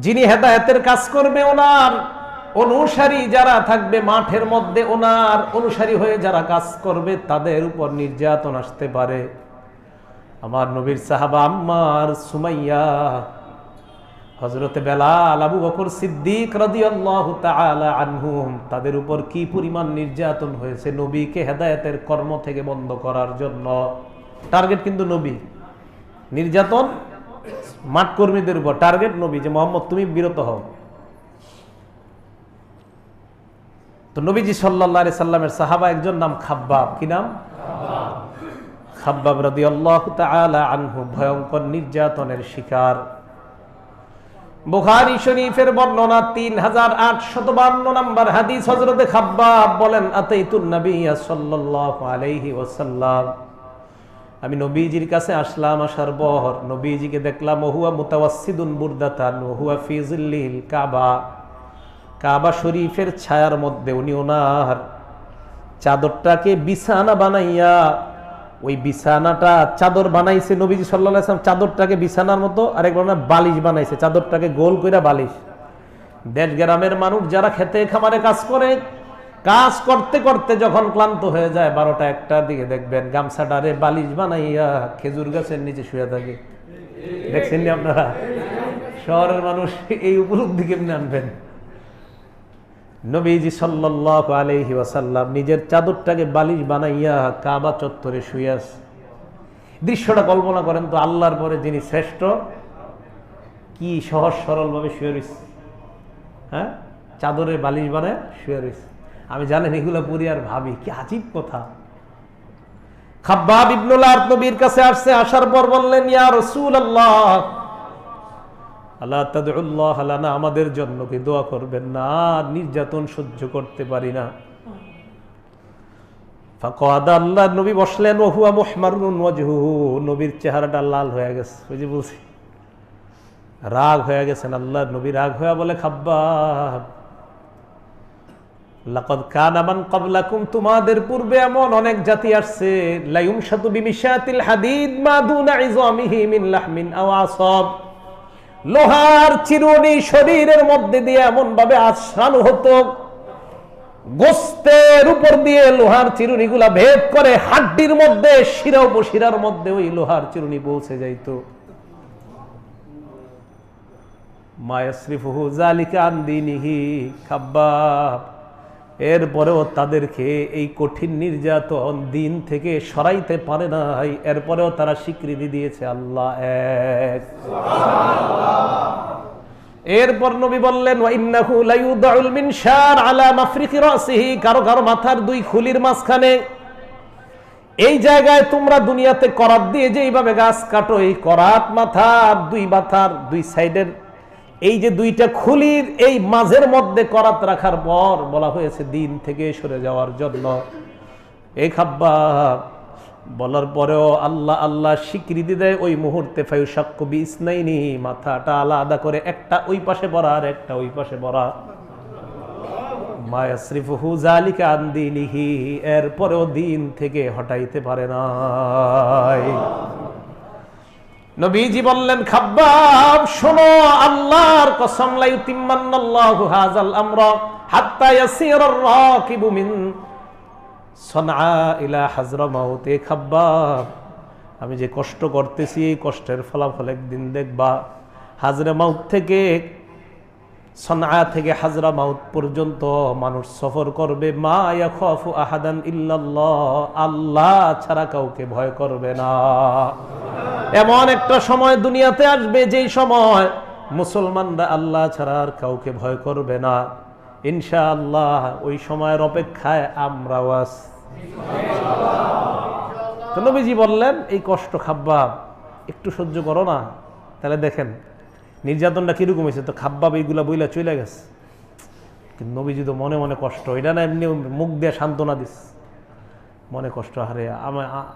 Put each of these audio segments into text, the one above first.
যিনি হেদায়েতের কাজ করবে, ওনার অনুসারী যারা থাকবে মাঠের মধ্যে, ওনার অনুসারী হয়ে যারা কাজ করবে তাদের উপর নির্যাতন আসতে পারে। আমার নবীর সাহাবা আম্মার, সুমাইয়া, হযরতে বেলাল, আবু বকর সিদ্দিক রাদিয়াল্লাহু তাআলা আনহুম, তাদের উপর কি পরিমাণ নির্যাতন হয়েছে নবীকে হেদায়েতের কর্ম থেকে বন্ধ করার জন্য। টার্গেট কিন্তু নবী, নির্যাতন মাঠ কর্মীদের উপর, টার্গেট নবী, যে মোহাম্মদ তুমি বিরত হও। তো নবীজি সাল্লাল্লাহু আলাইহি সাল্লামের সাহাবা একজন নাম খাব্বাব। কি নাম? খাব্বাব রাদিয়াল্লাহু তাআলা আনহু ভয়ঙ্কর নির্যাতনের শিকার। বুখারী শরীফের বর্ণনা 3852 নম্বর হাদিস। হযরতে খাব্বাব বলেন, আতাইতুন নবিয়্য সাল্লাল্লাহু আলাইহি ওয়াসাল্লাম, আমি নবীজির কাছে আসলাম। আসার পর নবীজিকে দেখলাম, ওহুয়া মুতাওয়াসসিদুন বুরদাতান ওহুয়া ফি জিল্লিল কাবা, কাবা শরীফের ছায়ার মধ্যে উনি ওনার চাদরটাকে বিছানা বানাইয়া, ওই বিছানাটা চাদর বানাইছে নবীজি সাল্লাল্লাহু আলাইহি ওয়াসাল্লাম, চাদরটাকে বিছানার মতো, আরেকবার বালিশ বানাইছে, চাদরটাকে গোল কইরা বালিশ। দেশ গ্রামের মানুষ যারা খেতে খামারে কাজ করে, কাজ করতে করতে যখন ক্লান্ত হয়ে যায় 12টা-1টার দিকে দেখবেন গামছাটারে বালিশ বানাইয়া খেজুর গাছের নিচে শুয়ে থাকে। দেখছেন নি আপনারা? শহরের মানুষ এই উপলব্ধি কেমনে আনবেন? নবীজি সাল্লাল্লাহু আলাইহি ওয়াসাল্লাম নিজের চাদরটাকে বালিশ বানাইয়া কাবা চত্বরে শুয়ে আছে। দৃশ্যটা কল্পনা করেন তো, আল্লাহর পরে যিনি শ্রেষ্ঠ, কি সহজ সরল ভাবে শুয়ে রয়েছে। হ্যাঁ, চাদরে বালিশ বানায় শুয়ে রয়েছে। আমি জানেন এগুলো পড়ি আর ভাবি কি আজীব কথা। খাব্বাব ইবনুল আরত নবীর কাছে আসছে। আসার পর বললেন, ইয়া রাসূলুল্লাহ, আল্লাহ তাদউল্লাহ লানা, আমাদের জন্য কি দোয়া করবেন না? নির্যাতন সহ্য করতে পারি না। ফাকাদ, আল্লাহ নবী বসলেন। ওহুয়া মুহমারুন ওয়াজহুহু, নবীর চেহারাটা লাল হয়ে গেছে। ওই যে বলছি রাগ হয়ে গেছেন। আল্লাহ নবী রাগ হয়ে বলে, খাব্বাব, লাকাদ কানা মান ক্বাবলাকুম, তোমাদের পূর্বে এমন অনেক জাতি আসছে, লা ইউমশাতু বিমিশাতিল হাদিদ মা দুনা ইযামিহি মিন লাহমিন আও আসাব, লোহার চিরুনি শরীরের মধ্যে দিয়ে এমন ভাবে আছড়ানো হতো, গোস্তের উপর দিয়ে লোহার চিরুনিগুলা ভেদ করে হাড্ডির মধ্যে, শিরা উপশিরার মধ্যে ওই লোহার চিরুনি পৌঁছে যাইত। মা ইয়াসরিফুহু যালিকা আন দীনিহি, খাব্বাব, এরপরেও তাদেরকে এই কঠিন নির্যাতন দিন থেকে সরাইতে পারে নাই। এরপরেও তারা স্বীকৃতি দিয়েছে আল্লাহ এক। এরপর নবী বললেন, ওয়া ইন্নাহু লা ইউদাউল মিনশার আলা মাফরিকি রাসিহি, কারো কারো মাথার দুই খুলির মাঝখানে, এই জায়গায় তোমরা দুনিয়াতে করাত দিয়ে যে এইভাবে গাছ কাটো, এই করাত মাথার দুই সাইডের এই যে দুইটা খুলির এই মাঝের মধ্যে করাত রাখার পর বলা হয়েছে দিন থেকে সরে যাওয়ার জন্য। এই খাব্বাব বলার পরেও আল্লাহ আল্লাহ স্বীকৃতি দেয় ওই মুহূর্তে। ফায়ুশাক্কু বিইসনাইনি, মাথাটা আলাদা করে, একটা ওই পাশে বড়া আর একটা ওই পাশে বড়া। মা ইয়াসরিফুহু যালিকা আন দীনিহি, এরপরেও দিন থেকে হটাইতে পারে নাই। নবীজি বললেন, খাব্বাব শোনো, আল্লাহর কসম, লা ইউতিম্মান্নাল্লাহু হাযাল আমরা হাত্তা ইয়াসিরার রাকিবু মিন সানআ ইলা হাজরামাউত। এ খাব্বাব, আমি যে কষ্ট করতেছি এই কষ্টের ফলাফল একদিন দেখবা। হাজরামাউত থেকে, সানআ থেকে হাজরামাউত পর্যন্ত মানুষ সফর করবে, মা ইয়াখাফু আহাদান ইল্লাল্লাহ, আল্লাহ ছাড়া কাউকে ভয় করবে না। এমন একটা সময় দুনিয়াতে আসবে যেই সময় মুসলমানরা আল্লাহ ছাড়া আর কাউকে ভয় করবে না। ইনশাআল্লাহ ওই সময়ের অপেক্ষায় আমরাও আছি। তো নবীজি বললেন, এই কষ্ট খাব্বাব একটু সহ্য করো না। তাহলে দেখেন নির্যাতনটা কিরকম হয়েছে। তো খাব্বাব এইগুলা বইলা চলে গেছে, কিন্তু নবীজি তো মনে মনে কষ্ট, এটা না এমনি মুখ দিয়ে সান্ত্বনা দিস, মনে কষ্ট, হারে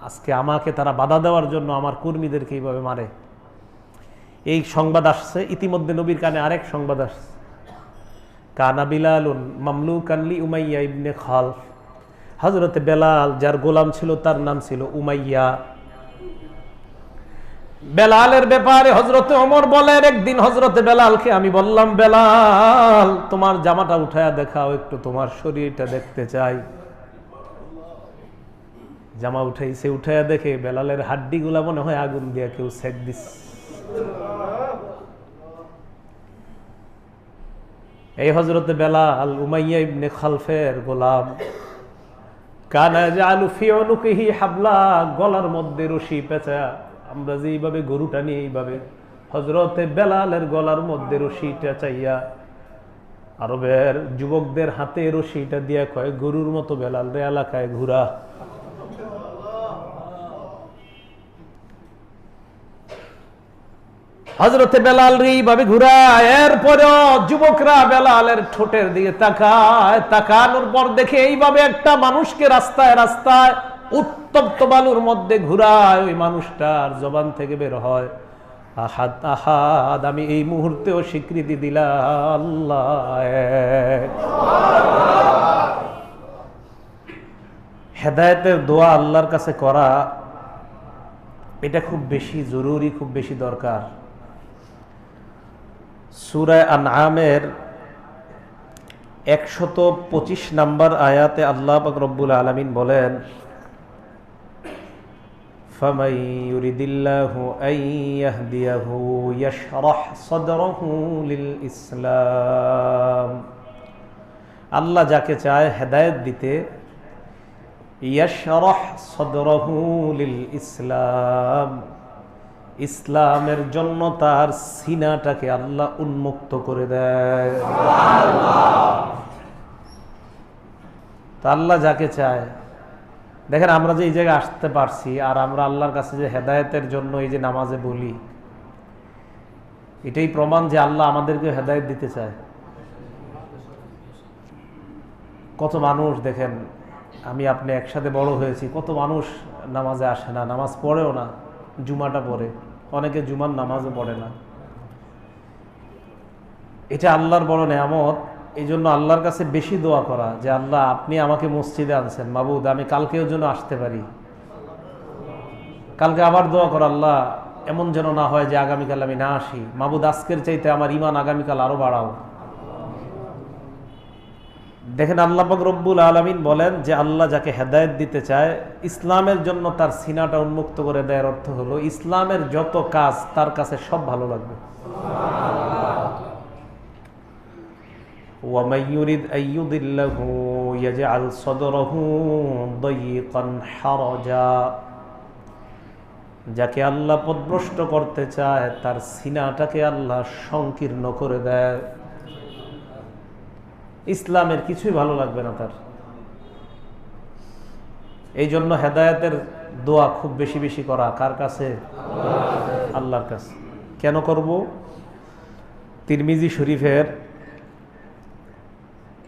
আজকে আমাকে তারা বাধা দেওয়ার জন্য আমার কর্মীদেরকে এইভাবে মারে। এই সংবাদ আসছে ইতিমধ্যে নবীর কানে আরেক সংবাদ আসছে। কানা বিলালুন মামলুকান লি উমাইয়া ইবনে খালফ, হযরতে বেলাল যার গোলাম ছিল তার নাম ছিল উমাইয়া। বেলালের ব্যাপারে হযরতে ওমর বলেন, একদিন হযরতে বেলালকে আমি বললাম, বেলাল তোমার জামাটা উঠায়া দেখাও, একটু তোমার শরীরটা দেখতে চাই। জামা উঠাইছে, উঠায়া দেখে বেলালের হাড্ডিগুলা মনে হয় আগুন দিয়া কেউ সেক দিস। এই হযরতে বেলাল উমাইয়া ইবনে খালফের গোলাম। কানা জালু ফি উনুকিহি হাবলা, গলার মধ্যে রশি পেঁচা, আমরা যে এইভাবে গরু টানি এইভাবে হযরতে বেলালের গলার মধ্যে রশিটা চাইয়া আরবের যুবকদের হাতে রশিটা দিয়া কয়, গরুর মতো বেলাল রে এলাকায় ঘুরা। হযরতে বেলাল রে এইভাবে ঘুরায়। এরপরেও যুবকরা বেলালের ঠোঁটের দিকে তাকায়, তাকানোর পর দেখে এইভাবে একটা মানুষকে রাস্তায় রাস্তায় উত্তপ্ত বালুর মধ্যে ঘুরায়। ওই মানুষটার জবান থেকে বের হয়, আহাদ আহাদ। আমি এই মুহূর্তেও স্বীকৃতি দিলাম আল্লাহ এক। হেদায়েতের দোয়া আল্লাহর কাছে করা, এটা খুব বেশি জরুরি, খুব বেশি দরকার। সূরা আনআমের 125 নম্বর আয়াতে আল্লাহ পাক রব্বুল আলামিন বলেন, فَمَن يُرِدِ اللَّهُ أَن يَهْدِيَهُ يَشْرَحْ صَدْرَهُ لِلْإِسْلَامِ। আল্লাহ যাকে চায় হেদায়েত দিতে, ইয়াশরাহ সাদরাহু লিল ইসলাম, ইসলামের জন্য তার সিনাটাকে আল্লাহ উন্মুক্ত করে দেয়। তা আল্লাহ যাকে চায়, দেখেন আমরা যে এই জায়গায় আসতে পারছি, আর আমরা আল্লাহর কাছে যে হেদায়েতের জন্য এই যে নামাজে বলি, এটাই প্রমাণ যে আল্লাহ আমাদেরকে হেদায়েত দিতে চায়। কত মানুষ দেখেন, আমি আপনি একসাথে বড় হয়েছি, কত মানুষ নামাজে আসে না, নামাজ পড়েও না, জুমাটা পড়ে, অনেকে জুমার নামাজও পড়ে না। এটা আল্লাহর বড় নেয়ামত। এই জন্য আল্লাহর কাছে বেশি দোয়া করা যে আল্লাহ আপনি আমাকে মসজিদে আনছেন, মাবুদ আমি কালকেও যেন আসতে পারি। কালকে আবার দোয়া করা, আল্লাহ এমন যেন না হয় যে আগামীকাল আমি না আসি, মাবুদ আজকের চাইতে আমার ঈমান আগামীকাল আরো বাড়াও। দেখেন আল্লাহ পাক রব্বুল আলামিন বলেন যে আল্লাহ যাকে হেদায়েত দিতে চায়, ইসলামের জন্য তার সিনাটা উন্মুক্ত করে দেওয়ার অর্থ হলো ইসলামের যত কাজ তার কাছে সব ভালো লাগবে। وَمَن يُرِدْ أَن يُضِلَّهُ يَجْعَلْ صَدْرَهُ ضَيِّقًا حَرَجًا। যাকে আল্লাহ পথভ্রষ্ট করতে চায় তার সিনাটাকে আল্লাহ সংকীর্ণ করে দেয়, ইসলামের কিছুই ভালো লাগবে না তার। এই জন্য হেদায়েতের দোয়া খুব বেশি বেশি করা কার কাছে? আল্লাহর কাছে। কেন করব? তিরমিজি শরীফের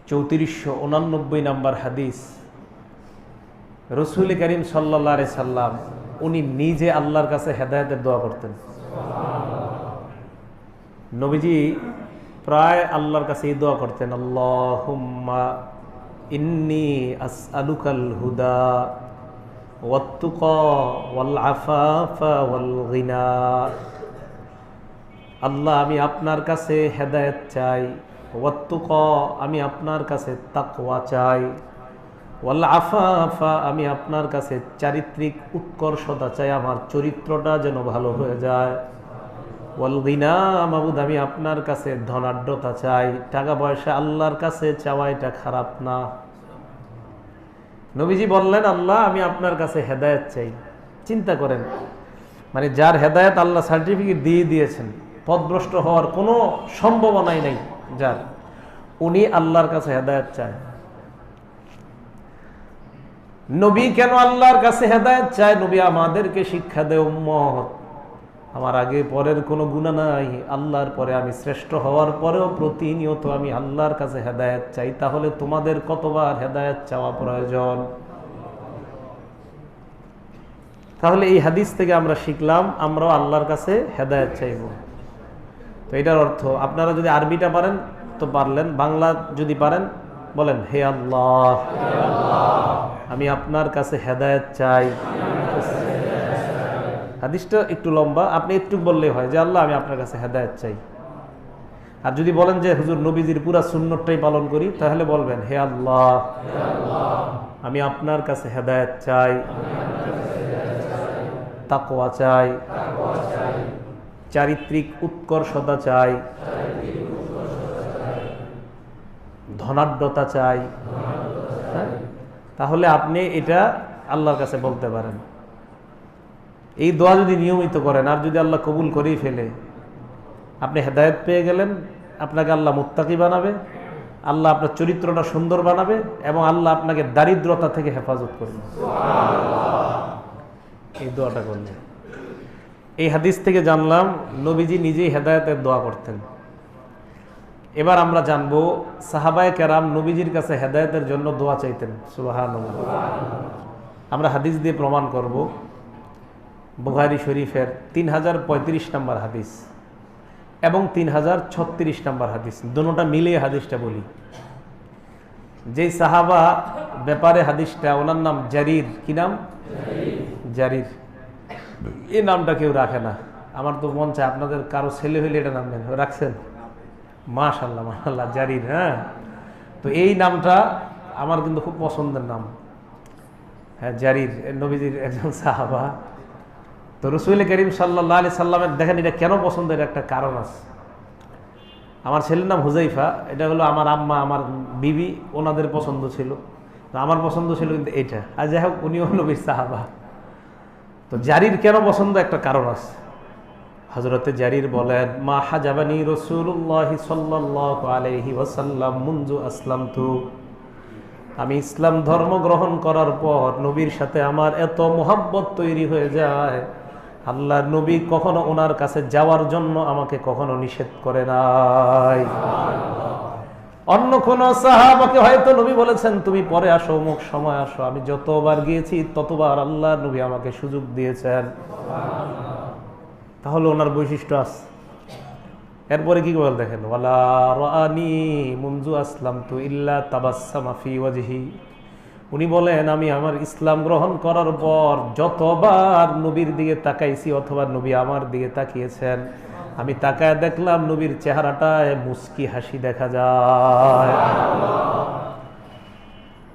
3489 নম্বর হাদিস, রাসূল করিম সাল্লাল্লাহু আলাইহি সাল্লাম উনি নিজে আল্লাহর কাছে হেদায়েতের দোয়া করতেন। নবীজি প্রায় আল্লাহর কাছে এই দোয়া করতেন, আল্লাহুম্মা ইন্নী আসআলুকাল হুদা ওয়াত তুকা ওয়াল আফাফা ওয়াল গিনা। আল্লাহ আমি আপনার কাছে হেদায়েত চাই, ওয়াত তুকা আমি আপনার কাছে তাকওয়া চাই, ওয়াল আফাফা আমি আপনার কাছে চারিত্রিক উৎকর্ষতা চাই, আমার চরিত্রটা যেন ভালো হয়ে যায়, ওয়াল গিনা মাবুদ আমি আপনার কাছে ধনাঢ্যতা চাই। টাকা পয়সা আল্লাহর কাছে চাওয়া এটা খারাপ না। নবীজি বললেন আল্লাহ আমি আপনার কাছে হেদায়েত চাই। চিন্তা করেন, মানে যার হেদায়েত আল্লাহ সার্টিফিকেট দিয়ে দিয়েছেন, পথভ্রষ্ট হওয়ার কোনো সম্ভাবনাই নাই যার, উনি আল্লাহর কাছে হেদায়েত চায়। নবী কেন আল্লাহর কাছে হেদায়েত চায়? নবী আমাদেরকে শিক্ষা দেয়, উম্মত আমার আগে পরের কোনো গুনাহ নাই, আল্লাহর পরে আমি শ্রেষ্ঠ হওয়ার পরেও প্রতিনিয়ত আমি আল্লাহর কাছে হেদায়েত চাই। তাহলে তোমাদের কতবার হেদায়েত চাওয়া প্রয়োজন? তাহলে এই হাদিস থেকে আমরা শিখলাম আমরাও আল্লাহর কাছে হেদায়েত চাইব। তো এটার অর্থ আপনারা যদি আরবিটা পারেন তো পারলেন, বাংলা যদি পারেন বলেন, হে আল্লাহ আমি আপনার কাছে হেদায়েত চাই, হাদিসটা একটু লম্বা, আপনি একটু বললেই হয় যে আল্লাহ আমি আপনার কাছে হেদায়েত চাই। আর যদি বলেন যে হুজুর নবীজির পুরা সুন্নতটাই পালন করি, তাহলে বলবেন হে আল্লাহ আমি আপনার কাছে হেদায়েত চাই, তাকওয়া চাই, চারিত্রিক উৎকর্ষতা চাই, ধনাঢ্যতা চাই। হ্যাঁ, তাহলে আপনি এটা আল্লাহর কাছে বলতে পারেন। এই দোয়া যদি নিয়মিত করেন, আর যদি আল্লাহ কবুল করেই ফেলে, আপনি হেদায়েত পেয়ে গেলেন, আপনাকে আল্লাহ মুত্তাকি বানাবে, আল্লাহ আপনার চরিত্রটা সুন্দর বানাবে, এবং আল্লাহ আপনাকে দারিদ্রতা থেকে হেফাজত করবে। এই দোয়াটা করলেন। এই হাদিস থেকে জানলাম নবীজি নিজেই হেদায়েতের দোয়া করতেন। এবার আমরা জানবো সাহাবায়ে কেরাম নবীজির কাছে হেদায়েতের জন্য দোয়া চাইতেন। সুবহানাল্লাহ। আমরা হাদিস দিয়ে প্রমাণ করব। বুখারী শরীফের 3035 নম্বর হাদিস এবং 3036 নম্বর হাদিস, দুটোটা মিলিয়ে হাদিসটা বলি। যেই সাহাবা ব্যাপারে হাদিসটা, ওনার নাম জারির। কি নাম? জারির। এই নামটা কেউ রাখে না। আমার তো মন চায় আপনাদের কারো ছেলে হইলে এটা নাম নেন, রাখছেন? মাশাআল্লাহ মাশাআল্লাহ, জারির। হ্যাঁ, তো এই নামটা আমার কিন্তু খুব পছন্দের নাম। হ্যাঁ, জারির নবীজির একজন সাহাবা। তো রাসূল করিম সাল্লাল্লাহু আলাইহি সাল্লামের, দেখেন এটা কেন পছন্দের একটা কারণ আছে। আমার ছেলের নাম হুজাইফা, এটা হলো আমার আম্মা, আমার বিবি, ওনাদের পছন্দ ছিল। আমার পছন্দ ছিল কিন্তু এটা। আর যাই হোক, উনিও নবীর সাহাবা। তো জারির কেন পছন্দ, একটা কারণ আছে। হযরতে জারির বলেন, মা হাজাবানি রাসূলুল্লাহ সাল্লাল্লাহু আলাইহি ওয়াসাল্লাম মুনযু আসলামতু। আমি ইসলাম ধর্ম গ্রহণ করার পর নবীর সাথে আমার এত মোহাব্বত তৈরি হয়ে যায়, আল্লাহর নবী কখনো ওনার কাছে যাওয়ার জন্য আমাকে কখনো নিষেধ করে নাই। অন্য কোন সাহাবাকে হয়তো নবী বলেছেন তুমি পরে আসো, অমুক সময় আসো, আমি যতবার গিয়েছি ততবার আল্লাহর নবী আমাকে সুযোগ দিয়েছেন। তাহলে ওনার বৈশিষ্ট্য আছে। এরপরে কি বল, দেখেন, ওয়ালা রাআনি মুনযু আসলামতু ইল্লা তাবাসসামা ফি ওয়াজহি। উনি বলেন আমি আমার ইসলাম গ্রহণ করার পর যতবার নবীর দিকে তাকাইছি অথবা নবী আমার দিকে তাকিয়েছেন, আমি তাকায় দেখলাম নবীর চেহারাটায় মুস্কি হাসি দেখা যায়।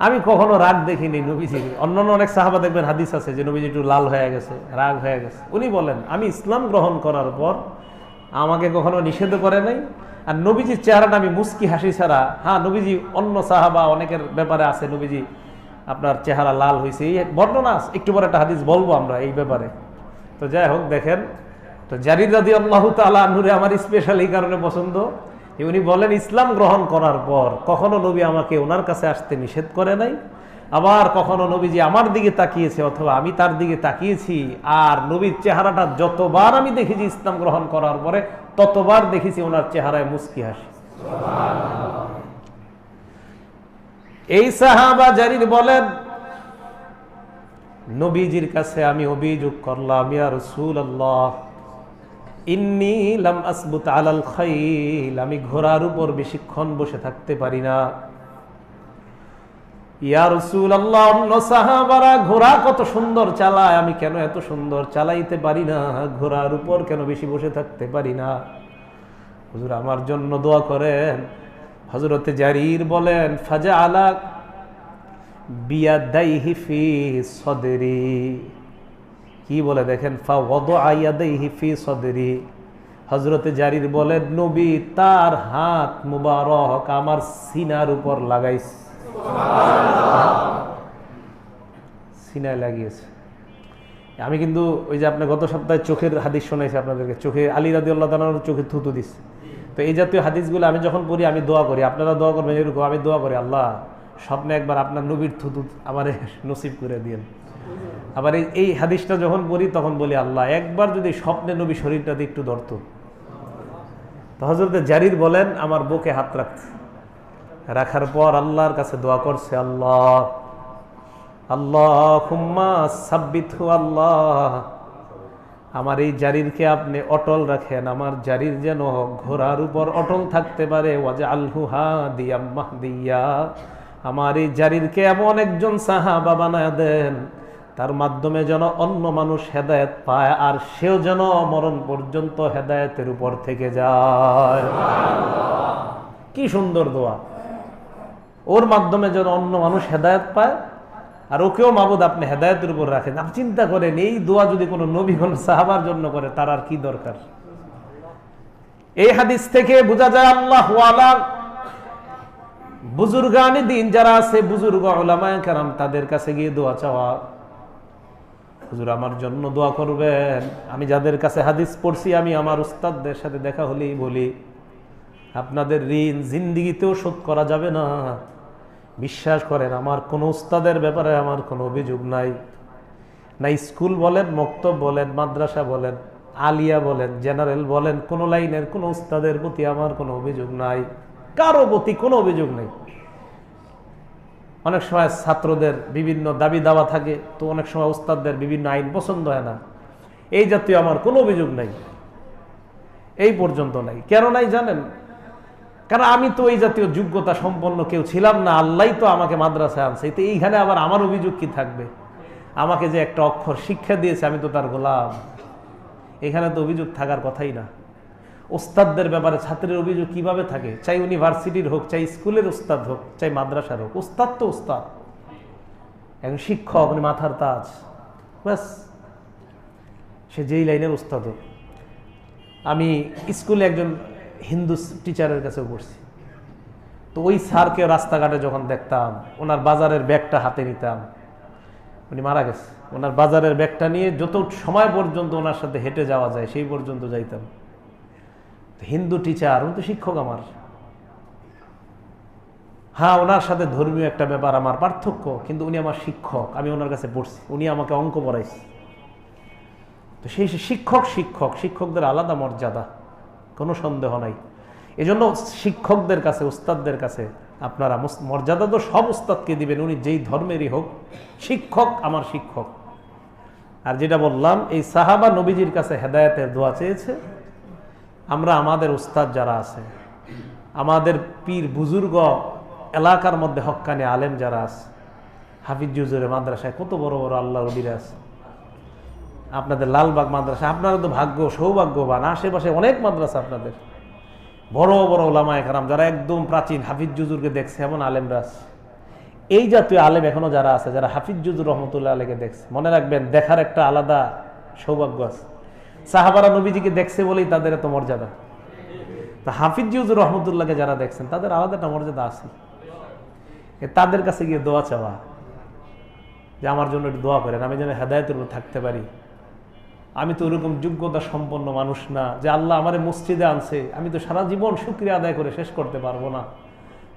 আমি কখনো রাগ দেখিনি নবীজির। অন্যান্য অনেক সাহাবা দেখবেন হাদিস আছে যে নবীজি একটু লাল হয়ে গেছে, রাগ হয়ে গেছে। উনি বলেন আমি ইসলাম গ্রহণ করার পর আমাকে কখনো নিষেধ করে নাই, আর নবীজির চেহারাটা আমি মুস্কি হাসি ছাড়া, হ্যাঁ নবীজি অন্য সাহাবা অনেকের ব্যাপারে আছে নবীজি আপনার চেহারা লাল হয়েছে, এই বর্ণনা একটু পরে একটা হাদিস বলবো আমরা এই ব্যাপারে। তো যাই হোক, দেখেন, তো জারির রাদিয়াল্লাহু তাআলা আনহুরে আমার স্পেশাল এই কারণে পছন্দ, উনি বলেন ইসলাম গ্রহণ করার পর কখনো নবী আমাকে ওনার কাছে আসতে নিষেধ করে নাই, আবার কখনো নবীজি আমার দিকে তাকিয়েছে অথবা আমি তার দিকে তাকিয়েছি, আর নবীর চেহারাটা যতবার আমি দেখেছি ইসলাম গ্রহণ করার পরে ততবার দেখেছি ওনার চেহারায় মুস্কি হাসি। এই সাহাবা জারির বলেন নবীজির কাছে আমি অভিযোগ করলাম, ইয়া রাসূলুল্লাহ ইন্নী লাম আসবুত আলাল খাইল, আমি ঘোড়ার উপর বেশিক্ষণ বসে থাকতে পারি না। ইয়া রাসূলুল্লাহ অন্য সাহাবারা ঘোড়া কত সুন্দর চালায়, আমি কেন এত সুন্দর চালাইতে পারি না, ঘোড়ার উপর কেন বেশি বসে থাকতে পারি না, হুজুর আমার জন্য দোয়া করেন। হযরতে জারির বলেন ফাজআলা বিয়াদাইহি ফি সাদরি, কি বলে দেখেন, ফাওয়াদা ইয়াদাইহি ফি সাদরি। হযরতে জারির বলেন নবী তার হাত মুবারক আমার সিনার উপর লাগাইছে, সিনায় লাগিয়েছে। আমি কিন্তু ওই যে আপনি গত সপ্তাহে চোখের হাদিস শোনাইছি আপনাদেরকে, চোখে আলী রাদিয়াল্লাহু তাআলার চোখে থুতু দিচ্ছে। তো এই জাতীয় হাদিসগুলো আমি যখন পড়ি আমি দোয়া করি, আপনারা দোয়া করবেন এরকম, আমি দোয়া করি আল্লাহ স্বপ্নে একবার আপনার নবীর থুতু আমারে নসিব করে দিয়েন। আবার এই হাদিসটা যখন পড়ি তখন বলি আল্লাহ একবার যদি স্বপ্নে নবী শরীরটাতে একটু ধরত। তো হযরতে জারির বলেন আমার বুকে হাত রাখছে, রাখার পর আল্লাহর কাছে দোয়া করছে, আল্লাহ আল্লাহুম্মা সাব্বিতহু, আল্লাহ আমার এই জারিরকে আপনি অটল রাখেন, আমার জারির যেন ঘোড়ার উপর অটল থাকতে পারে, ওয়াজআলহু হাদিয়াম মাহদিয়া, আমার এই জারিরকে এমন একজন সাহাবা বানায় দেন তার মাধ্যমে যেন অন্য মানুষ হেদায়েত পায়, আর সেও যেন মরণ পর্যন্ত হেদায়েতের উপর থেকে যায়। কি সুন্দর দোয়া! ওর মাধ্যমে যেন অন্য মানুষ হেদায়েত পায়, আর ওকেও মাবুদ আপনি হেদায়েতের উপর রাখেন। আপনি চিন্তা করেন, এই দোয়া যদি কোনো নবী কোন সাহাবার জন্য করে, তার আর কি দরকার? এই হাদিস থেকে বোঝা যায় আল্লাহ ওয়ালা বুজুর্গানি দিন যারা আছে, বুজুর্গ উলামায়ে কেরাম, তাদের কাছে গিয়ে দোয়া চাওয়া, হুজুর আমার জন্য দোয়া করবেন। আমি যাদের কাছে হাদিস পড়ছি, আমি আমার উস্তাদদের সাথে দেখা হলেই বলি, আপনাদের ঋণ জিন্দিগিতেও শোধ করা যাবে না। বিশ্বাস করেন, আমার কোনো উস্তাদের ব্যাপারে আমার কোনো অভিযোগ নাই। না স্কুল বলেন, মক্তব বলেন, মাদ্রাসা বলেন, আলিয়া বলেন, জেনারেল বলেন, কোনো লাইনের কোনো উস্তাদের প্রতি আমার কোনো অভিযোগ নাই, কারো প্রতি কোনো অভিযোগ নেই। অনেক সময় ছাত্রদের বিভিন্ন দাবি দাওয়া থাকে, তো অনেক সময় উস্তাদদের বিভিন্ন আইন পছন্দ হয় না। এই জাতীয় আমার কোনো অভিযোগ নাই, এই পর্যন্ত নাই। কেন নাই জানেন? কারণ আমি তো এই জাতীয় যোগ্যতা সম্পন্ন কেউ ছিলাম না, আল্লাহ তো আমাকে মাদ্রাসায় আনছে। তো এইখানে আবার আমার অভিযোগ কি থাকবে? আমাকে যে একটা অক্ষর শিক্ষা দিয়েছে, আমি তো তার গোলাম। এখানে তো অভিযোগ থাকার কথাই না। ওস্তাদদের ব্যাপারে ছাত্রের অভিযোগ কিভাবে থাকে? চাই ইউনিভার্সিটির হোক, চাই স্কুলের উস্তাদ হোক, চাই মাদ্রাসার হোক, উস্তাদ তো উস্তাদ, একজন শিক্ষক, মাথার তাজ, ব্যাস, সে যেই লাইনের উস্তাদ হোক। আমি স্কুলে একজন হিন্দু টিচারের কাছে পড়ছি, তো ওই স্যারকে রাস্তাঘাটে যখন দেখতাম, ওনার বাজারের ব্যাগটা হাতে নিতাম, উনি মারা গেছে, ওনার বাজারের ব্যাগটা নিয়ে যত সময় পর্যন্ত ওনার সাথে হেঁটে যাওয়া যায় সেই পর্যন্ত যাইতাম। হিন্দু টিচার, উনি তো শিক্ষক আমার। হ্যাঁ, ওনার সাথে ধর্মীয় একটা ব্যাপার আমার পার্থক্য, কিন্তু উনি আমার শিক্ষক, আমি ওনার কাছে পড়ছি, উনি আমাকে অঙ্ক পড়াইছে। তো সেই শিক্ষক শিক্ষক শিক্ষকদের আলাদা মর্যাদা, কোনো সন্দেহ নাই। এজন্য শিক্ষকদের কাছে, উস্তাদদের কাছে আপনারা মর্যাদা তো সব উস্তাদকে দিবেন, উনি যেই ধর্মেরই হোক। শিক্ষক আমার শিক্ষক। আর যেটা বললাম, এই সাহাবা নবীজির কাছে হেদায়েতের দোয়া চেয়েছে। আমরা আমাদের উস্তাদ যারা আছে, আমাদের পীর বুজুর্গ, এলাকার মধ্যে হক্কানি আলেম যারা আছে, হাফিজ জুজুরে মাদ্রাসায় কত বড় বড় আল্লাহ ওলিরা আছে। আপনাদের লালবাগ মাদ্রাসা, আপনারা তো ভাগ্য সৌভাগ্যবান, আশেপাশে অনেক মাদ্রাসা আপনাদের, বড় বড় ওলামায়ে কেরাম যারা একদম প্রাচীন হাফিজ জুজুরকে দেখছে, এমন আলেমরা আছে। এই জাতীয় আলেম এখনো যারা আছে, যারা হাফিজ জুজুর রহমতুল্লাহ আলাইকে দেখছে, মনে রাখবেন, দেখার একটা আলাদা সৌভাগ্য আছে। সাহাবারা নবীজিকে দেখছে বলেই তাদের এত মর্যাদা। তা হাফিজ জুজুর রহমতুল্লাহকে যারা দেখছেন, তাদের আলাদা একটা মর্যাদা আছে। তাদের কাছে গিয়ে দোয়া চাওয়া, যে আমার জন্য একটু দোয়া করেন, আমি যেন হেদায়েতের উপর থাকতে পারি। আমি তো ওরকম যোগ্যতা সম্পন্ন মানুষ না যে আল্লাহ আমার মসজিদে আনছে, আমি তো সারা জীবন শুকরিয়া আদায় করে শেষ করতে পারবো না।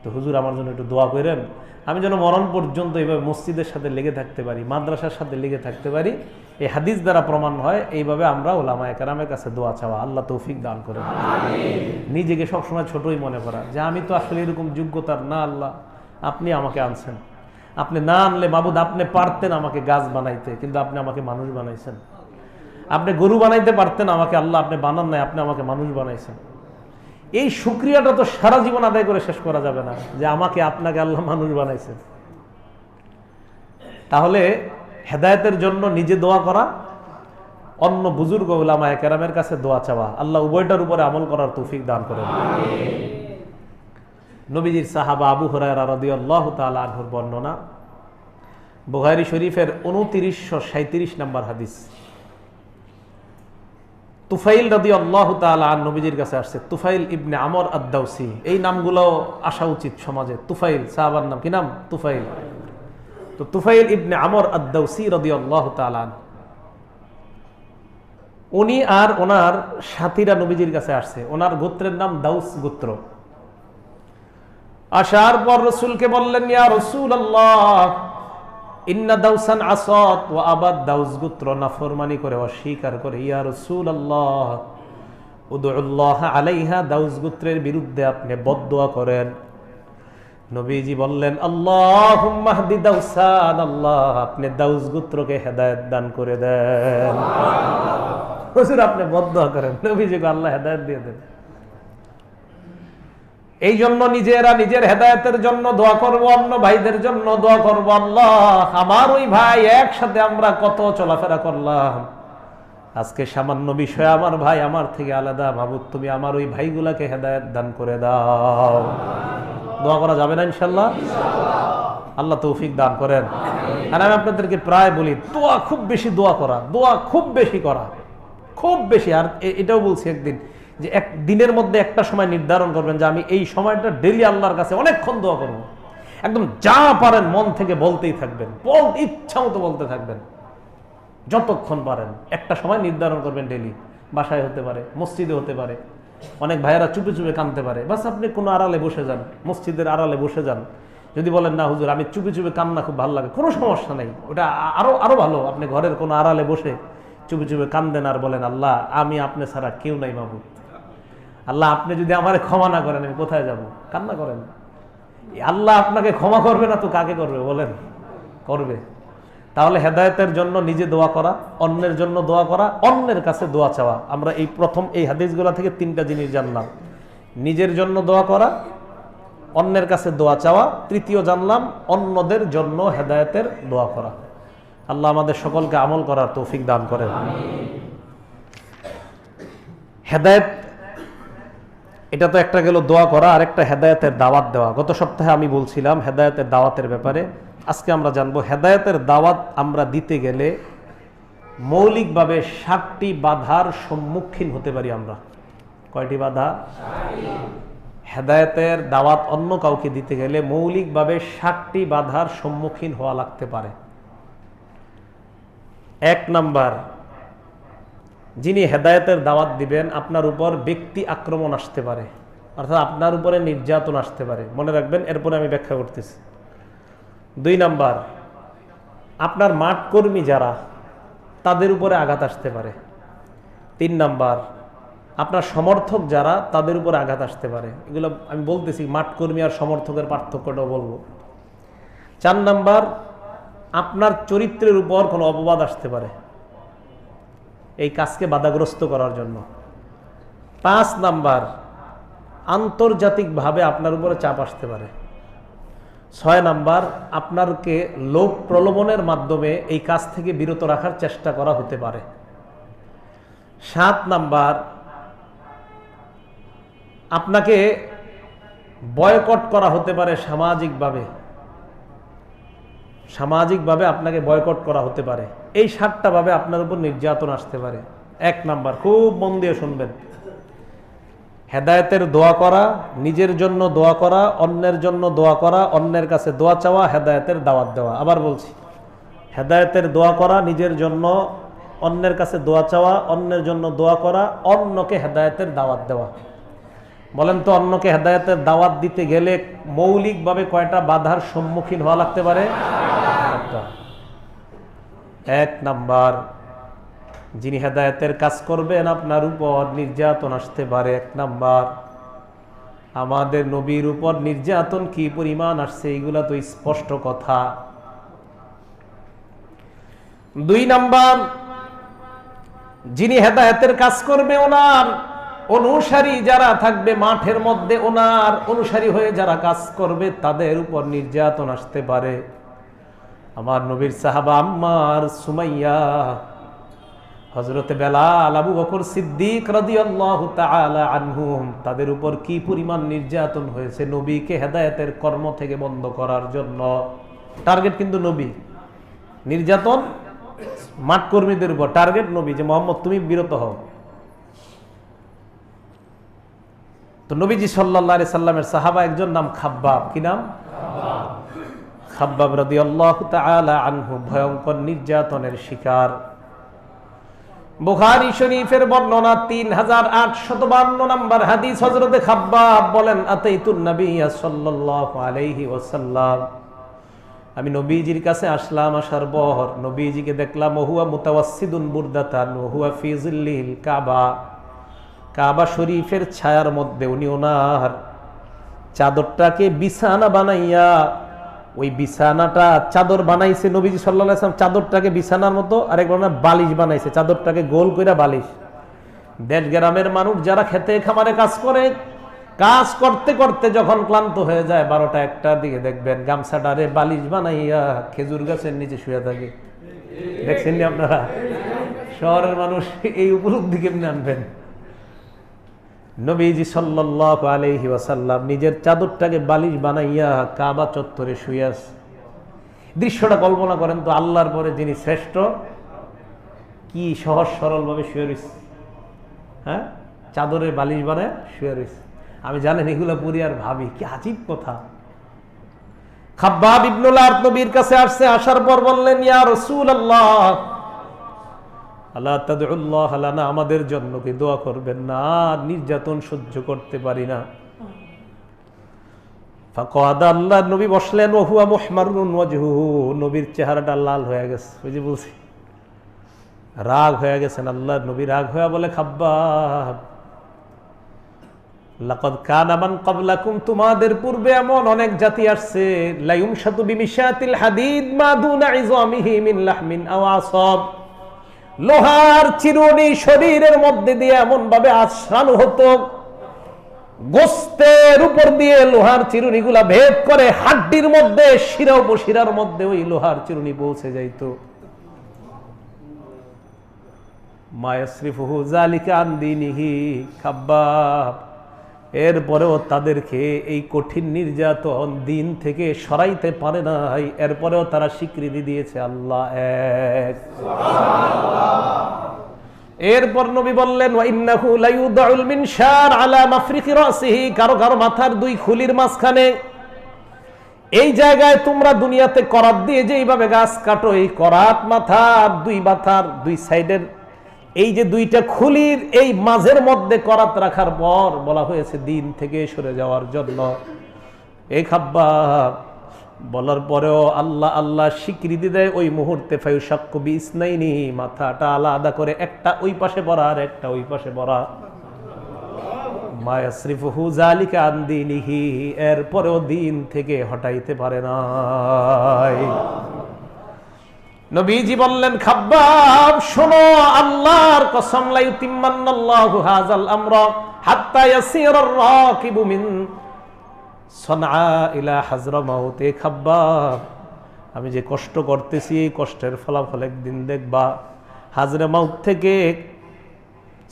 তো হুজুর আমার জন্য একটু দোয়া করেন, আমি যেন মরণ পর্যন্ত এইভাবে মসজিদের সাথে লেগে থাকতে পারি, মাদ্রাসার সাথে লেগে থাকতে পারি। এই হাদিস দ্বারা প্রমাণ হয় এইভাবে আমরা ওলামায়ে কেরামের কাছে দোয়া চাওয়া। আল্লাহ তৌফিক দান করেন। নিজেকে সবসময় ছোটই মনে করা, যে আমি তো আসলে এরকম যোগ্যতার না, আল্লাহ আপনি আমাকে আনছেন। আপনি না আনলে মাবুদ আপনি পারতেন আমাকে গাছ বানাইতে, কিন্তু আপনি আমাকে মানুষ বানাইছেন। আপনি গরু বানাইতে পারতেন আমাকে, আল্লাহ আপনি বানান নাই, আপনি আমাকে মানুষ বানাইছেন। এই শুকরিয়াটা তো সারা জীবন আদায় করে শেষ করা যাবে না, যে আমাকে আপনাকে আল্লাহ মানুষ বানাইছেন। তাহলে হেদায়েতের জন্য নিজে দোয়া করা, অন্য বুজুর্গ উলামায়ে কেরামের কাছে দোয়া চাওয়া, আল্লাহ উভয়টার উপরে আমল করার তৌফিক দান করেন। নবীজির সাহাবা আবু হুরায়রা রাদিয়াল্লাহু তাআলা আনহুর বর্ণনা, বুখারী শরীফের 2937 নম্বর হাদিস। তুফাইল রাদিয়াল্লাহু তাআলা আন নবীজির কাছে আসছে, তুফাইল ইবনে আমর আদ-দাউসি। এই নামগুলো আসা উচিত সমাজে। তুফাইল সাহাবার নাম, কি নাম? তুফাইল। তো তুফাইল ইবনে আমর আদ-দাউসি রাদিয়াল্লাহু তাআলা আন, উনি আর ওনার সাথীরা নবীজির কাছে আসছে। ওনার গোত্রের নাম দাউস গোত্র। আসার পর রাসূলকে বললেন, ইয়া রাসূলুল্লাহ, ইন্না দাউসান আসাত ওয়া আবাদ, দাউস গোত্র নাফরমানি করে, অস্বীকার করে। ইয়া রাসূলুল্লাহ, উদউল্লাহ আলাইহা, দাউস গোত্রের বিরুদ্ধে আপনি বদদোয়া করেন। নবীজি বললেন, আল্লাহুম্মা হদি দাউসান, আল্লাহ আপনি দাউস গোত্রকে হেদায়েত দান করে দেন। হুজুর আপনি বদদোয়া করেন, নবীজিকে আল্লাহ হেদায়েত দিয়ে দেন। এই জন্য নিজেরা নিজের হেদায়েতের জন্য দোয়া করব, অন্য ভাইদের জন্য দোয়া করব। আল্লাহ, আমার ওই ভাই, একসাথে আমরা কত চলাফেরা করলাম, আজকে সামান্য বিষয় আমার ভাই আমার থেকে আলাদা, মাবুদ তুমি আমার ওই ভাইগুলাকে হেদায়েত দান করে দাও। দোয়া করা যাবে না ইনশাআল্লাহ? আল্লাহ তৌফিক দান করেন। আর আমি আপনাদেরকে প্রায় বলি, দোয়া খুব বেশি দোয়া করা, দোয়া খুব বেশি করা, খুব বেশি। আর এটাও বলছি একদিন যে এক দিনের মধ্যে একটা সময় নির্ধারণ করবেন যে আমি এই সময়টা ডেইলি আল্লাহর কাছে অনেকক্ষণ দোয়া করবো। একদম যা পারেন মন থেকে বলতেই থাকবেন, ইচ্ছা মতো বলতে থাকবেন যতক্ষণ পারেন। একটা সময় নির্ধারণ করবেন ডেইলি, বাসায় হতে পারে, মসজিদে হতে পারে। অনেক ভাইয়েরা চুপে চুপে কাঁদতে পারে, বাস আপনি কোনো আড়ালে বসে যান, মসজিদের আড়ালে বসে যান। যদি বলেন না হুজুর আমি চুপে চুপে কান্না খুব ভালো লাগে, কোনো সমস্যা নেই, ওটা আরো ভালো। আপনি ঘরের কোনো আড়ালে বসে চুপে চুপে কান্দেন আর বলেন আল্লাহ আমি আপনি ছাড়া কেউ নাই মাবুদ, আল্লাহ আপনি যদি আমারে ক্ষমা না করেন আমি কোথায় যাব? কান্না করেন। আল্লাহ আপনাকে ক্ষমা করবে না তো কাকে করবে বলেন? করবে। তাহলে হেদায়েতের জন্য নিজে দোয়া করা, অন্যের জন্য দোয়া করা, অন্যের কাছে দোয়া চাওয়া। আমরা এই প্রথম এই হাদিসগুলো থেকে তিনটা জিনিস জানলাম: নিজের জন্য দোয়া করা, অন্যের কাছে দোয়া চাওয়া, তৃতীয় জানলাম অন্যদের জন্য হেদায়েতের দোয়া করা। আল্লাহ আমাদের সকলকে আমল করার তৌফিক দান করেন। হেদায়েত, এটা তো একটা গেল দোয়া করা, আর একটা হেদায়েতের দাওয়াত দেওয়া। গত সপ্তাহে আমি বলছিলাম হেদায়েতের দাওয়াতের ব্যাপারে। আজকে আমরা জানবো হেদায়েতের দাওয়াত আমরা দিতে গেলে মৌলিকভাবে 7টি বাধার সম্মুখীন হতে পারি আমরা। কয়টি বাধা? হেদায়েতের দাওয়াত অন্য কাউকে দিতে গেলে মৌলিকভাবে 7টি বাধার সম্মুখীন হওয়া লাগতে পারে। 1 নাম্বার, যিনি হেদায়েতের দাওয়াত দিবেন আপনার উপর ব্যক্তি আক্রমণ আসতে পারে, অর্থাৎ আপনার উপরে নির্যাতন আসতে পারে। মনে রাখবেন, এরপরে আমি ব্যাখ্যা করতেছি। 2 নাম্বার, আপনার মাঠ কর্মী যারা তাদের উপরে আঘাত আসতে পারে। 3 নাম্বার, আপনার সমর্থক যারা তাদের উপরে আঘাত আসতে পারে। এগুলো আমি বলতেছি, মাঠ কর্মী আর সমর্থকের পার্থক্যটাও বলবো। 4 নাম্বার, আপনার চরিত্রের উপর কোনো অপবাদ আসতে পারে এই কাজকে বাধাগ্রস্ত করার জন্য। 5 নাম্বার, আন্তর্জাতিকভাবে আপনার উপরে চাপ আসতে পারে। 6 নাম্বার, আপনাকে লোক প্রলোভনের মাধ্যমে এই কাজ থেকে বিরত রাখার চেষ্টা করা হতে পারে। 7 নাম্বার, আপনাকে বয়কট করা হতে পারে সামাজিকভাবে, সামাজিকভাবে আপনাকে বয়কট করা হতে পারে। এই 7টা ভাবে আপনার উপর নির্যাতন আসতে পারে। 1 নাম্বার, খুব মন দিয়ে শুনবেন, হেদায়েতের দোয়া করা, নিজের জন্য দোয়া করা, অন্যের জন্য দোয়া করা, অন্যের কাছে দোয়া চাওয়া, হেদায়েতের দাওয়াত দেওয়া। আবার বলছি, হেদায়েতের দোয়া করা, নিজের জন্য, অন্যের কাছে দোয়া চাওয়া, অন্যের জন্য দোয়া করা, অন্যকে হেদায়েতের দাওয়াত দেওয়া। বলেন তো, অন্যকে হেদায়েতের দাওয়াত দিতে গেলে মৌলিকভাবে কয়টা বাধার সম্মুখীন হওয়া লাগতে পারে? 1 নাম্বার, যিনি হেদায়েতের কাজ করবেন আপনার উপর নির্যাতন আসতে পারে। 1 নাম্বার, আমাদের নবীর উপর নির্যাতন কি পরিমাণ আসছে এগুলা তো স্পষ্ট কথা। 2 নাম্বার, যিনি হেদায়েতের কাজ করবে ওনার অনুসারী যারা থাকবে মাঠের মধ্যে, ওনার অনুসারী হয়ে যারা কাজ করবে তাদের উপর নির্যাতন আসতে পারে। আমার নবীর সাহাবা আম্মার, সুমাইয়া, হযরতে বেলাল, আবু বকর সিদ্দিক রাদিয়াল্লাহু তাআলা আনহুম, তাদের উপর কি পরিমাণ নির্যাতন হয়েছে নবীকে হেদায়েতের কর্ম থেকে বন্ধ করার জন্য। টার্গেট কিন্তু নবী, নির্যাতন মাঠ কর্মীদের উপর, টার্গেট নবী, যে মুহাম্মদ তুমি বিরত হও। তো নবীজি সাল্লাল্লাহু আলাইহি সাল্লামের সাহাবা একজন নাম খাব্বাব। কি নাম? খাব্বাব রাদিয়াল্লাহু তাআলা আনহু ভয়ঙ্কর নির্যাতনের শিকার। বুখারী শরীফের বর্ণনা 3852 নম্বর হাদিস। হযরতে খাব্বাব বলেন, আতাইতুন নবিয়্য সাল্লাল্লাহু আলাইহি ওয়াসাল্লাম, আমি নবীজির কাছে আসলাম, আসার পর নবীজিকে দেখলাম, ওহুয়া মুতাওয়াসসিদুন বুরদাতান ওহুয়া ফি জিল্লিল কাবা, কাবা শরীফের ছায়ার মধ্যে উনি ওনার চাদরটাকে বিছানা বানাইয়া, ওই বিছানাটা চাদর বানাইছে নবীজি সাল্লাল্লাহু আলাইহি ওয়াসাল্লাম, চাদরটাকে বিছানার মতো, আরেকবার বালিশ বানাইছে, চাদরটাকে গোল কইরা বালিশ। দেশ গ্রামের মানুষ যারা খেতে খামারে কাজ করে, কাজ করতে করতে যখন ক্লান্ত হয়ে যায় 12টা 1টার দিকে দেখবেন গামছাটারে বালিশ বানাইয়া খেজুর গাছের নিচে শুয়ে থাকে। দেখছেন নি আপনারা? শহরের মানুষ এই উপলব্ধি কেমনে আনবেন? নবীজি সাল্লাল্লাহু আলাইহি ওয়াসাল্লাম নিজের চাদরটাকে বালিশ বানাইয়া কাবা চত্বরে শুয়ে আছে। দৃশ্যটা কল্পনা করেন তো, আল্লাহর পরে যিনি শ্রেষ্ঠ কি সহজ সরল ভাবে শুয়ে রয়েছে, হ্যাঁ, চাদরে বালিশ বানায় শুয়ে রয়েছে। আমি জানেন এগুলো পড়ি আর ভাবি কি আজীব কথা। খাব্বাব ইবনুল আরত নবীর কাছে আসছে, আসার পর বললেন, ইয়া রাসূলুল্লাহ আলা তাদউল্লাহ লানা, আমাদের জন্য কি দোয়া করবেন না? নির্যাতন সহ্য করতে পারি না। ফাকাদ, আল্লাহর নবী বসলেন, ওয়া হুয়া মুহমারুন ওয়াজহুহু, নবীর চেহারাটা লাল হয়ে গেছে। ওই যে বলছি রাগ হয়ে গেছেন। আল্লাহর নবী রাগ হয়ে বলে, খাব্বাব লাকাদ কানা মান ক্বাবলাকুম, তোমাদের পূর্বে এমন অনেক জাতি আসছে, লা ইউমশাতু বিমিশাতিল হাদিদ মা দুনা ইযামিহি মিন লাহমিন আও আসাব, লোহার চিরুনি শরীরের মধ্যে দিয়ে এমন ভাবে আছড়ানো হতো, গোস্তের উপর দিয়ে লোহার চিরুনিগুলা ভেদ করে হাড্ডির মধ্যে, শিরা উপশিরার মধ্যে ওই লোহার চিরুনি পৌঁছে যাইত। মা ইয়াসরিফুহু যালিকা আন দীনিহি, খাব্বাব এরপরেও তাদেরকে এই কঠিন নির্যাতন দিন থেকে সরাইতে পারে নাই। এরপরেও তারা স্বীকৃতি দিয়েছে আল্লাহ এক। এরপর নবী বললেন, ওয়া ইন্নাহু লা ইউদাউল মিনশার আলা মাফরিকি রাসিহি, কারো কারো মাথার দুই খুলির মাঝখানে এই জায়গায় তোমরা দুনিয়াতে করাত দিয়ে যে এইভাবে গাছ কাটো, এই করাত মাথার দুই সাইডের এই যে দুইটা খুলির এই মাঝের মধ্যে করাত রাখার পর বলা হয়েছে দিন থেকে সরে যাওয়ার জন্য। এই খাব্বাব বলার পরেও আল্লাহ আল্লাহ স্বীকৃতি দেয় ওই মুহূর্তে। ফায়ুশাক্কু বিইসনাইনি, মাথাটা আলাদা করে একটা ওই পাশে পড়া আর একটা ওই পাশে পড়া। মা ইয়াসরিফুহু যালিকা আন দীনিহি, এরপরেও দিন থেকে হটাইতে পারে নাই। নবীজি বললেন, খাব্বাব শোনো, আল্লাহর কসম, লা ইউতিম্মান্নাল্লাহু হাযাল আমরা হাত্তা ইয়াসিরার রাকিবু মিন সানআ ইলা হাজরামাউত। খাব্বাব, আমি যে কষ্ট করতেছি এই কষ্টের ফলাফল একদিন দেখবা। হাজরামাউত থেকে,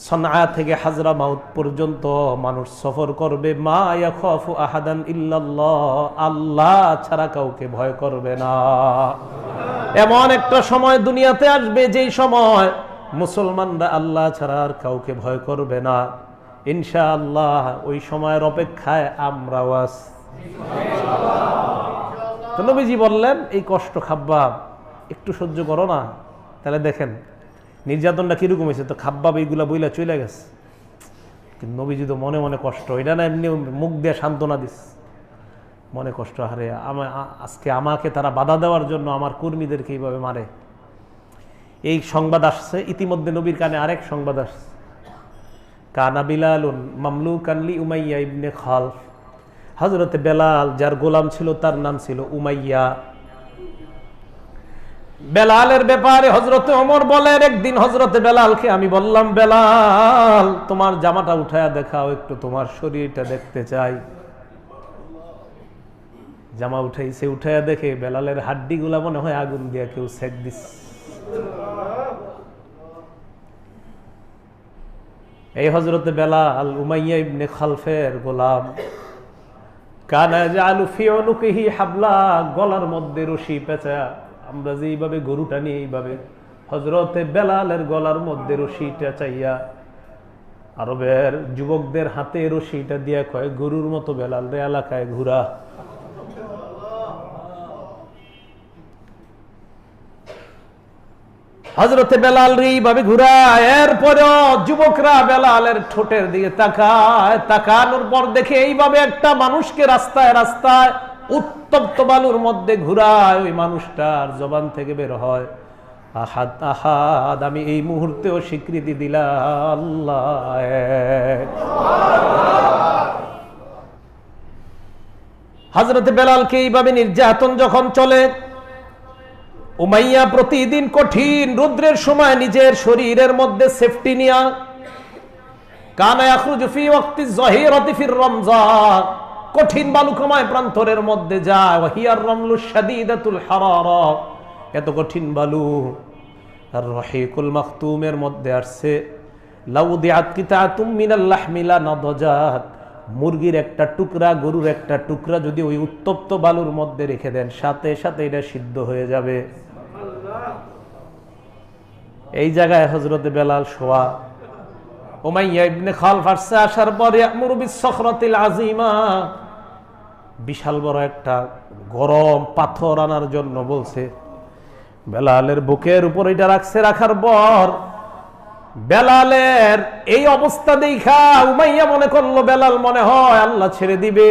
সানআ থেকে হাজরামাউত পর্যন্ত মানুষ সফর করবে, মা ইয়াখাফু আহাদান ইল্লাল্লাহ, আল্লাহ ছাড়া কাউকে ভয় করবে না। এমন একটা সময় দুনিয়াতে আসবে যেই সময় মুসলমানরা আল্লাহ ছাড়া আর কাউকে ভয় করবে না। ইনশাআল্লাহ ওই সময়ের অপেক্ষায় আমরাও আছি। তো নবীজি বললেন, এই কষ্ট খাব্বাব একটু সহ্য করো না। তাহলে দেখেন নির্যাতনটা কিরকম হয়েছে। তো খাব্বাব এইগুলা বইলা চলে গেছে, কিন্তু নবীজি তো মনে মনে কষ্ট, এটা না এমনি মুখ দিয়ে সান্ত্বনা দিস, মনে কষ্ট, হারে আজকে আমাকে তারা বাধা দেওয়ার জন্য আমার কর্মীদেরকে এইভাবে মারে। এই সংবাদ আসছে ইতিমধ্যে নবীর কানে আরেক সংবাদ আসছে। কানা বিলালুন মামলুকান লি উমাইয়া ইবনে খালফ, হযরতে বেলাল যার গোলাম ছিল তার নাম ছিল উমাইয়া। বেলালের ব্যাপারে হযরতে ওমর বলেন, একদিন হযরতে বেলালকে আমি বললাম, বেলাল তোমার জামাটা উঠায়া দেখাও একটু, তোমার শরীরটা দেখতে চাই। জামা উঠাইছে, উঠাইয়া দেখে বেলালের হাড্ডিগুলা মনে হয় আগুন দিয়া কেউ সেক দিস। এই হযরতে বেলাল উমাইয়া ইবনে খালফের গোলাম। কানা ইয়াজআলু ফি উনুকিহি হাবলা, গলার মধ্যে রশি পেঁচা, আমরা যে এইভাবে গরু টানি এইভাবে হযরতে বেলালের গলার মধ্যে রশিটা চাইয়া আরবের যুবকদের হাতে রশিটা দিয়া কয়, গরুর মতো বেলাল রে এলাকায় ঘুরা। হযরতে বেলাল রে এইভাবে ঘুরায়। এরপরেও যুবকরা বেলালের ঠোঁটের দিকে তাকায়, তাকানোর পর দেখে এইভাবে একটা মানুষকে রাস্তায় রাস্তায় উত্তপ্ত বালুর মধ্যে ঘুরায়। ওই মানুষটার জবান থেকে বের হয়, আহাদ আহাদ, আমি এই মুহূর্তেও স্বীকৃতি দিলাম আল্লাহ এক। হযরতে বেলালকে এইভাবে নির্যাতন যখন চলে, উমাইয়া প্রতিদিন কঠিন রৌদ্রের সময় নিজের শরীরের মধ্যে সেফটি নিয়া কানা ইয়াখরুজু ফি ওয়াক্তি যাহিরাতি ফির রমজান, কঠিন বালুকাময় প্রান্তরের মধ্যে যায়। ওয়া হিয়ার রামলু শাদীদাতুল হারারা, এত কঠিন বালু। আর রহিকুল মাখতুমের মধ্যে আসছে লাউ দিআত কিতাতুম মিনাল লাহমি লানাদাজাত, মুরগির একটা টুকরা, গরুর একটা টুকরা যদি ওই উত্তপ্ত বালুর মধ্যে রেখে দেন, সাথে সাথে এটা সিদ্ধ হয়ে যাবে। এই জায়গায় হযরতে বেলাল শোয়া। উমাইয়া ইবনে খালফ আসছে, আসার পর ইয়ামুরু বিস-সখরাতিল আযীমা, বিশাল বড় একটা গরম পাথর আনার জন্য বলছে। বেলালের বুকের উপর এটা রাখছে, রাখার পর বেলালের এই অবস্থা দেখা উমাইয়া মনে করলো বেলাল মনে হয় আল্লাহ ছেড়ে দিবে।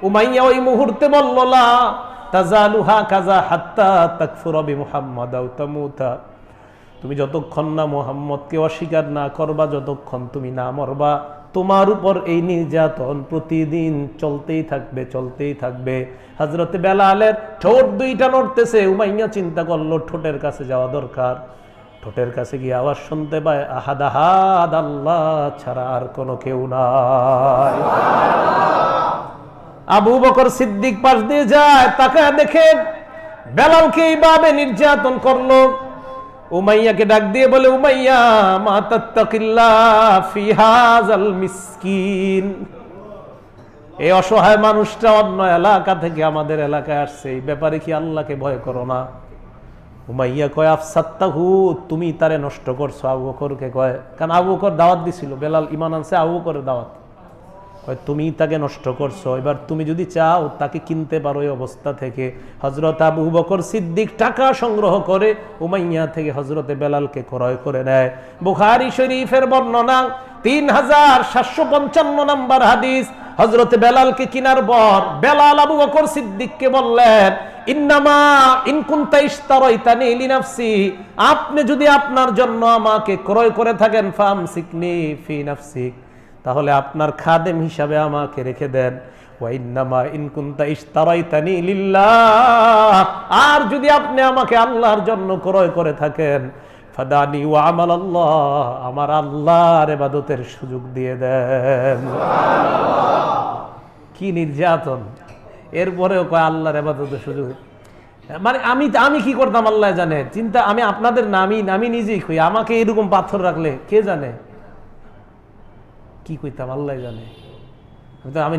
উমাইয়া ওই মুহূর্তে বলল, লা তাজালুহা কাজা হাত্তা তাকফুরা বিমুহাম্মাদ আও তামুতা, তুমি যতক্ষণ না মুহাম্মদকে অস্বীকার না করবা, যতক্ষণ তুমি না মরবা, তোমার উপর এই নির্যাতন প্রতিদিন চলতেই থাকবে, চলতেই থাকবে। হযরতে বেলালের ঠোঁট দুইটা নড়তেছে। উমাইয়া চিন্তা করলো ঠোঁটের কাছে যাওয়া দরকার। ঠোঁটের কাছে গিয়ে আওয়াজ শুনতে পায়, আহাদ আহাদ, আল্লাহ ছাড়া আর কোনো কেউ নাই। আবু বকর সিদ্দিক পাশ দিয়ে যায়, তাকায় দেখে বেলালকে এইভাবে নির্যাতন করলো। উমাইয়াকে ডাক দিয়ে বলে, উমাইয়া মা তাত্তাকিল্লাহ ফি হাযাল মিসকিন, এই অসহায় মানুষটা অন্য এলাকা থেকে আমাদের এলাকায় আসছে, এই ব্যাপারে কি আল্লাহকে ভয় করো না? উমাইয়া কয়, আফসাত্তাহু, তুমি তারে নষ্ট করছো। আবু বকরকে কয়, কারণ আবু বকর দাওয়াত দিছিল, বেলাল ঈমান আনছে আবু বকরের দাওয়াত। কয় তুমি তাকে নষ্ট করছো, এবার তুমি যদি চাও তাকে কিনতে পারো এই অবস্থা থেকে। হযরত আবু বকর সিদ্দিক টাকা সংগ্রহ করে উমাইয়া থেকে হযরতে বেলালকে ক্রয় করে নেয়। বুখারী শরীফের বর্ণনা 3755 নম্বর হাদিস। হযরতে বেলালকে কিনার পর বেলাল আবু বকর সিদ্দিককে বললেন, ইন্নামা ইন কুনতা ইশতারাইতানি লিনাফসি, আপনি যদি আপনার জন্য আমাকে ক্রয় করে থাকেন, ফামসিকনি ফি নাফসিক, তাহলে আপনার খাদেম হিসাবে আমাকে রেখে দেন। ওয়া ইন্নামা ইন কুনতা ইশতারাইতানি লিল্লাহ, আর যদি আপনি আমাকে আল্লাহর জন্য ক্রয় করে থাকেন, ফাদানি ওয়া আমাল আল্লাহ, আমার আল্লাহর ইবাদতের সুযোগ দিয়ে দেন। কি নির্যাতন! এরপরেও কয় আল্লাহর ইবাদতের সুযোগ। মানে আমি কি করতাম আল্লাহ জানে। চিন্তা, আমি আপনাদের নামি নিজেই কই, আমাকে এরকম পাথর রাখলে কে জানে কি কইতাম আল্লাহ জানে। আমি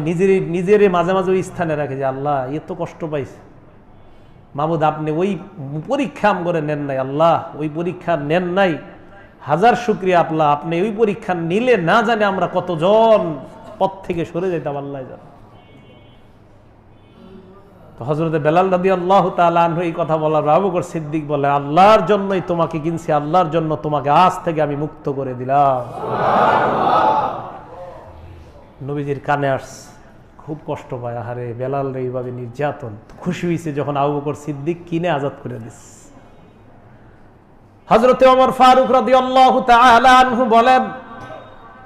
নিজের মাঝে মাঝে ওই স্থানে রাখি যে আল্লাহ এত কষ্ট পাইছে, মাহবুদ আপনি ওই পরীক্ষা করে নেন নাই, আল্লাহ ওই পরীক্ষা নেন নাই, হাজার শুকরিয়া আল্লাহ, আপনি ওই পরীক্ষা নিলে না জানে আমরা কতজন পথ থেকে সরে যেতাম আল্লাহ জানে। তো হযরতে বেলাল রাদিয়াল্লাহু তাআলা আনহু এই কথা বলার আবু বকর সিদ্দিক বলে, আল্লাহর জন্যই তোমাকে কিনছি, আল্লাহর জন্য তোমাকে আজ থেকে আমি মুক্ত করে দিলাম। নবীজির কানে আসছে, খুব কষ্ট পায়, আহারে বেলাল রে এইভাবে নির্যাতন। খুশি হয়েছে যখন আবু বকর সিদ্দিক কিনে আজাদ করে দিচ্ছে। হযরতে ওমর ফারুক রাদিয়াল্লাহু তাআলা আনহু বলেন,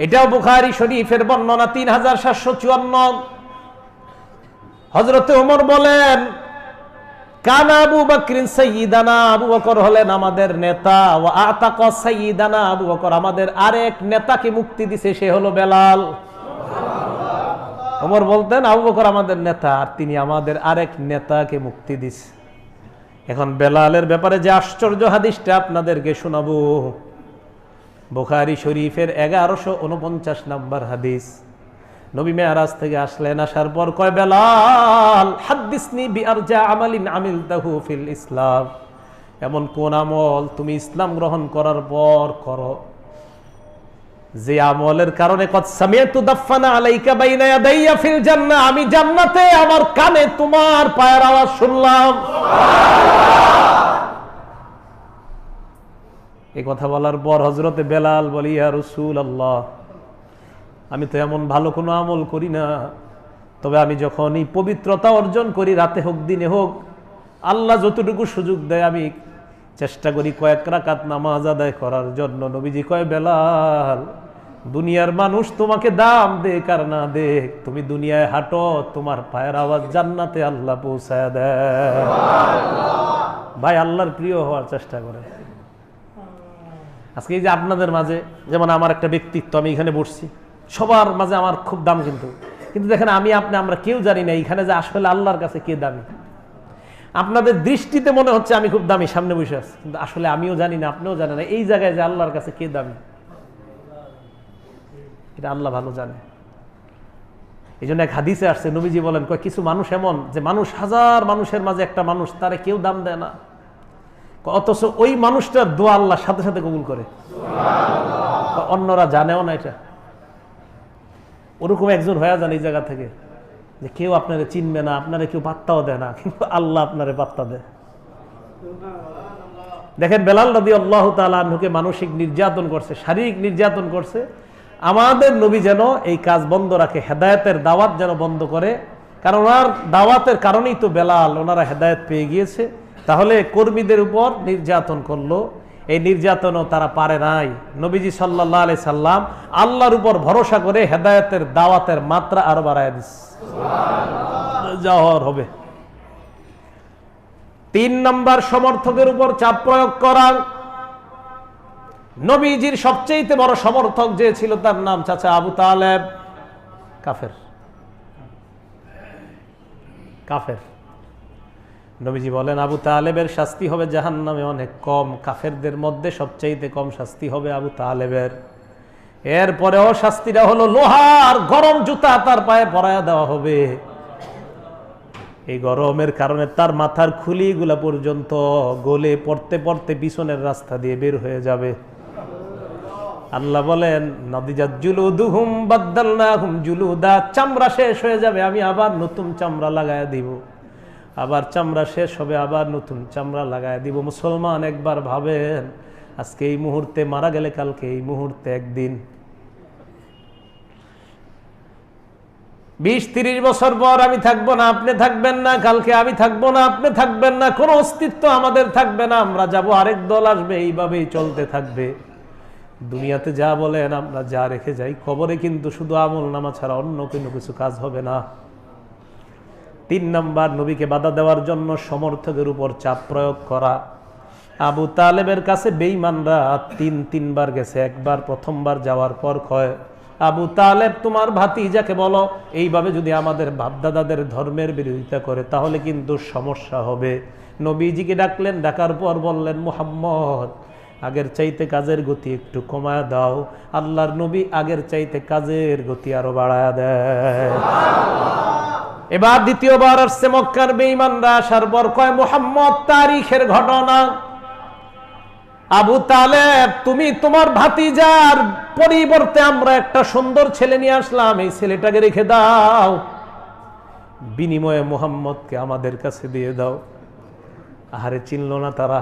এটাও বুখারী শরীফের বর্ণনা 3754। হযরতে ওমর বলেন, কানা আবু বকরিন সাইয়্যিদানা, আবু বকর হলেন আমাদের নেতা, ওয়া আতাকা সাইয়্যিদানা, আবু বকর আমাদের আরেক নেতাকে মুক্তি দিয়েছে, সে হলো বেলাল। ওমর বলতেন আবু বকর আমাদের নেতা, আর তিনি আমাদের আরেক নেতাকে মুক্তি দিছে। এখন বেলালের ব্যাপারে যে আশ্চর্য হাদিসটা আপনাদেরকে শোনাবো, বুখারী শরীফের 1149 নম্বর হাদিস। নবী মেরাজ থেকে আসলেন, আসার পর কয়, বেলাল হাদ্দিসনি বিআরজা আমালিন আমিলতাহু ফিল ইসলাম, এমন কোন আমল তুমি ইসলাম গ্রহণ করার পর করো যে আমলের কারণে কদ সামিআতু দাফানা আলাইকা বাইনা ইয়াদাইয়া ফিল জান্নাহ, আমি জান্নাতে আমার কানে তোমার পায়ের আওয়াজ শুনলাম। এই কথা বলার পর হযরতে বেলাল বলি, ইয়া রাসূলুল্লাহ, আমি তো এমন ভালো কোনো আমল করি না, তবে আমি যখন এই পবিত্রতা অর্জন করি, রাতে হোক দিনে হোক, আল্লাহ যতটুকু সুযোগ দেয় আমি চেষ্টা করি কয়েক রাকাত নামাজ আদায় করার জন্য। নবীজি কয়, বেলাল দুনিয়ার মানুষ তোমাকে দাম দেখ আর না দেখ, তুমি দুনিয়ায় হাঁটো, তোমার পায়ের আওয়াজ জান্নাতে আল্লাহ পৌঁছায় দেয়। ভাই আল্লাহর প্রিয় হওয়ার চেষ্টা করে। আজকে এই যে আপনাদের মাঝে, যেমন আমার একটা ব্যক্তিত্ব, আমি এখানে বসছি, সবার মাঝে আমার খুব দাম, কিন্তু কিন্তু দেখেন আমি আপনি আমরা কেউ জানি না এইখানে যে আসলে আল্লাহর কাছে কে দামি। আপনাদের দৃষ্টিতে মনে হচ্ছে আমি খুব দামি, সামনে বসে আছি, কিন্তু আসলে আমিও জানি না, আপনিও জানেন না এই জায়গায় যে আল্লাহর কাছে কে দামি, এটা আল্লাহ ভালো জানে। এই জন্য এক হাদিসে আসছে, নবীজি বলেন কিছু মানুষ এমন যে মানুষ হাজার মানুষের মাঝে একটা মানুষ, তারে কেউ দাম দেয় না, অথচ ওই মানুষটার দোয়া আল্লাহ সাথে সাথে কবুল করে, অন্যরা জানেও না এটা। ওরকম একজন হয়ে যান এই জায়গা থেকে, যে কেউ আপনারে চিনবে না, আপনারে কেউ পাত্তাও দেয় না, কিন্তু আল্লাহ আপনারে পাত্তা দেয়। দেখেন বেলাল রাদিয়াল্লাহু তাআলা আনহুকে মানসিক নির্যাতন করছে, শারীরিক নির্যাতন করছে, আমাদের নবী যেন এই কাজ বন্ধ রাখে, হেদায়েতের দাওয়াত যেন বন্ধ করে, কারণ ওনার দাওয়াতের কারণেই তো বেলাল ওনারা হেদায়েত পেয়ে গিয়েছে। তাহলে কর্মীদের উপর নির্যাতন করলো, এই নির্যাতনও তারা পারে নাই। নবীজি সাল্লাল্লাহু আলাইহি সাল্লাম আল্লাহর উপর ভরসা করে হেদায়েতের দাওয়াতের মাত্রা আরো বাড়ায় দিচ্ছে, যাওয়ার হবে। 3 নম্বর সমর্থকের উপর চাপ প্রয়োগ করা। নবীজির সবচেয়ে বড় সমর্থক যে ছিল তার নাম চাচা আবু তালেব, কাফের। কাফের। নবীজি বলেন আবু তালেবের শাস্তি হবে জাহান্নামে অনেক কম, কাফেরদের মধ্যে সবচেয়ে কম শাস্তি হবে আবু তালেবের। এরপরেও শাস্তিটা হলো লোহার গরম জুতা তার পায়ে পরায়া দেওয়া হবে। এই গরমের কারণে তার মাথার খুলিগুলা পর্যন্ত গলে পড়তে পড়তে পিছনের রাস্তা দিয়ে বের হয়ে যাবে। আল্লাহ বলেন নাদিজাত জুলুদুহুম বাদদালনাহুম জুলুদা, চামড়া শেষ হয়ে যাবে, আমি আবার নতুন চামড়া লাগায় দিব, আবার চামড়া শেষ হবে, আবার নতুন চামড়া লাগায় দিব। মুসলমান একবার ভাবেন, আজকে এই মুহূর্তে মারা গেলে কালকে এই মুহূর্তে একদিন, 20-30 বছর পর আমি থাকবো না, আপনি থাকবেন না, কালকে আমি থাকবো না, আপনি থাকবেন না, কোনো অস্তিত্ব আমাদের থাকবে না, আমরা যাব, আরেক দল আসবে, এইভাবেই চলতে থাকবে। দুনিয়াতে যা বলেন আমরা যা রেখে যাই, কবরে কিন্তু শুধু আমল নামা ছাড়া অন্য কোনো কিছু কাজ হবে না। 3 নম্বর নবীকে বাধা দেওয়ার জন্য সমর্থকের উপর চাপ প্রয়োগ করা। আবু তালেবের কাছে বেঈমানরা 3বার গেছে, একবার প্রথমবার যাওয়ার পর কয় আবু তালেব তোমার ভাতিজাকে বলো, এইভাবে যদি আমাদের বাপদাদাদের ধর্মের বিরোধিতা করে তাহলে কিন্তু সমস্যা হবে। নবীজিকে ডাকলেন, ডাকার পর বললেন মুহাম্মদ আগের চাইতে কাজের গতি একটু কমায়া দাও। আল্লাহর নবী আগের চাইতে কাজের গতি আরো বাড়ায়া দেয়। এবার দ্বিতীয়বার আসছে মক্কার বেঈমানরা, আসার পর কয় মুহাম্মদ তারিখের ঘটনা, আবু তালেব তুমি তোমার ভাতিজার পরিবর্তে আমরা একটা সুন্দর ছেলে নিয়ে আসলাম, এই ছেলেটাকে রেখে দাও, বিনিময়ে মুহাম্মদকে আমাদের কাছে দিয়ে দাও। আহারে চিনল না তারা।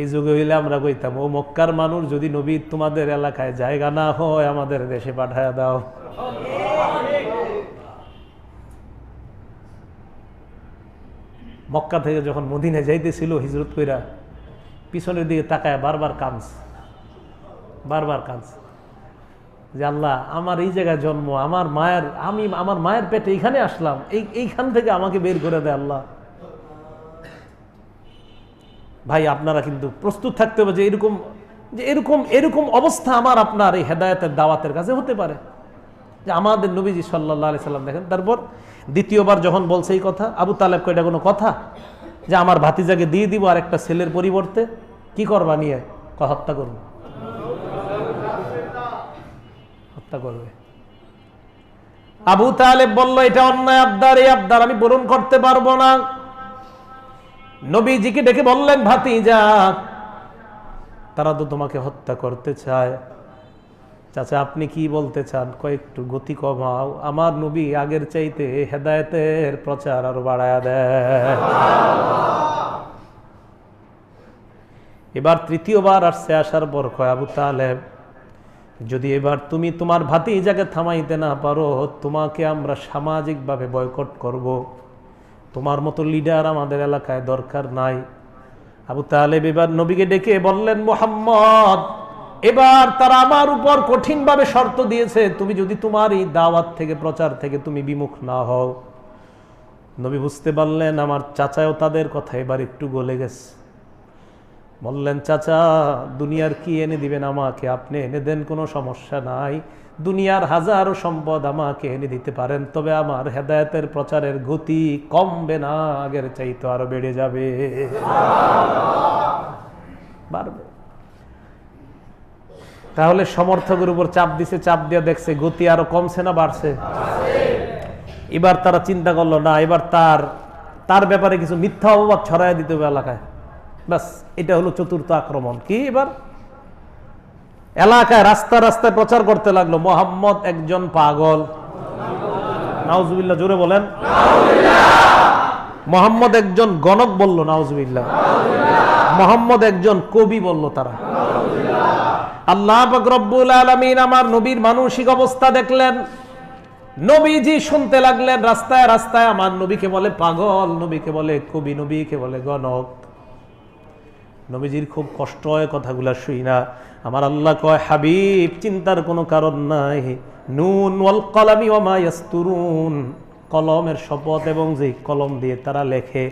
এই যুগে হইলে আমরা কইতাম ও মক্কার মানুষ, যদি নবী তোমাদের এলাকায় জায়গা না হয় আমাদের দেশে পাঠায়া দাও। মক্কা থেকে যখন মদিনায় যাইতেছিল হিজরত কইরা, পিছনের দিকে তাকায় বারবার কাঁদছে যে আল্লাহ আমার এই জায়গায় জন্ম, আমার মায়ের পেটে এইখানে আসলাম, এইখান থেকে আমাকে বের করে দেয় আল্লাহ। ভাই আপনারা কিন্তু প্রস্তুত থাকতে হবে যে এরকম অবস্থা আমার আপনার এই হেদায়েতের দাওয়াতের কাছে হতে পারে, যে আমাদের নবীজি সাল্লাল্লাহু আলাইহি সাল্লাম দেখেন। তারপর দ্বিতীয়বার যখন বলছে এই কথা, আবু তালেব কয় এটা কোনো কথা যে আমার ভাতিজাকে দিয়ে দিব আর একটা ছেলের পরিবর্তে, কি করবা নিয়ে? হত্যা করবে, হত্যা করবে। আবু তালেব বলল এটা অন্যায় আবদার, এই আবদার আমি পূরণ করতে পারবো না। নবীজিকে ডেকে বললেন ভাতিজা তারা তো তোমাকে হত্যা করতে চায়, চাচা আপনি কি বলতে চান? কয়েকটু গতি কমাও, আমার নবী আগের চাইতে হেদায়েতের প্রচার আরো বাড়ায়া দেয়। এবার তৃতীয়বার আসছে, আসার পর কয় আবু তালেব যদি এবার তুমি তোমার ভাতিজাকে থামাইতে না পারো, তোমাকে আমরা সামাজিকভাবে বয়কট করব, তোমার মতো লিডার আমাদের এলাকায় দরকার নাই। আবু তালেব এবার নবীকে ডেকে বললেন মুহাম্মদ এবার তারা আমার উপর কঠিনভাবে শর্ত দিয়েছে, তুমি যদি তোমার এই দাওয়াত থেকে প্রচার থেকে তুমি বিমুখ না হও। নবী বুঝতে পারলেন আমার চাচাও তাদের কথা এবার একটু গলে গেছে। বললেন, চাচা দুনিয়ার কি এনে দিবেন আমাকে, আপনি এনে দেন, কোনো সমস্যা নাই। দুনিয়ার হাজারো সম্পদ আমাকে এনে দিতে পারেন, তবে আমার হেদায়েতের প্রচারের গতি কমবে না, আগের চাইতে আরো বেড়ে যাবে, বাড়বে। তাহলে সমর্থকের উপর চাপ দিছে, চাপ দিয়ে দেখছে গতি আরো কমছে না বাড়ছে? এবার তারা চিন্তা করলো, না এবার তার ব্যাপারে কিছু মিথ্যা অপবাদ ছড়াই দিতে হবে এলাকায়। বাস, এটা হলো চতুর্থ আক্রমণ। কি এবার এলাকায় রাস্তা রাস্তায় প্রচার করতে লাগলো, মোহাম্মদ একজন পাগল। নাউজুবিল্লাহ, জোরে বলেন। মোহাম্মদ একজন গণক বলল, নাউজুবিল্লাহ। মোহাম্মদ একজন কবি বলল তারা। আল্লাহ পাক রব্বুল আলামিন আমার নবীর মানসিক অবস্থা দেখলেন। নবীজি শুনতে লাগলেন রাস্তায় রাস্তায় আমার নবীকে বলে পাগল, নবীকে বলে কবি, নবীকে বলে গণক। নবীজির খুব কষ্ট হয় কথাগুলা শুই না। আমার আল্লাহ কয়, হাবিব চিন্তার কোনো কারণ নাই, নুন ওয়াল কলামি ওয়া মা ইয়াসতুরুন, কলমের শপথ এবং যে কলম দিয়ে তারা লেখে,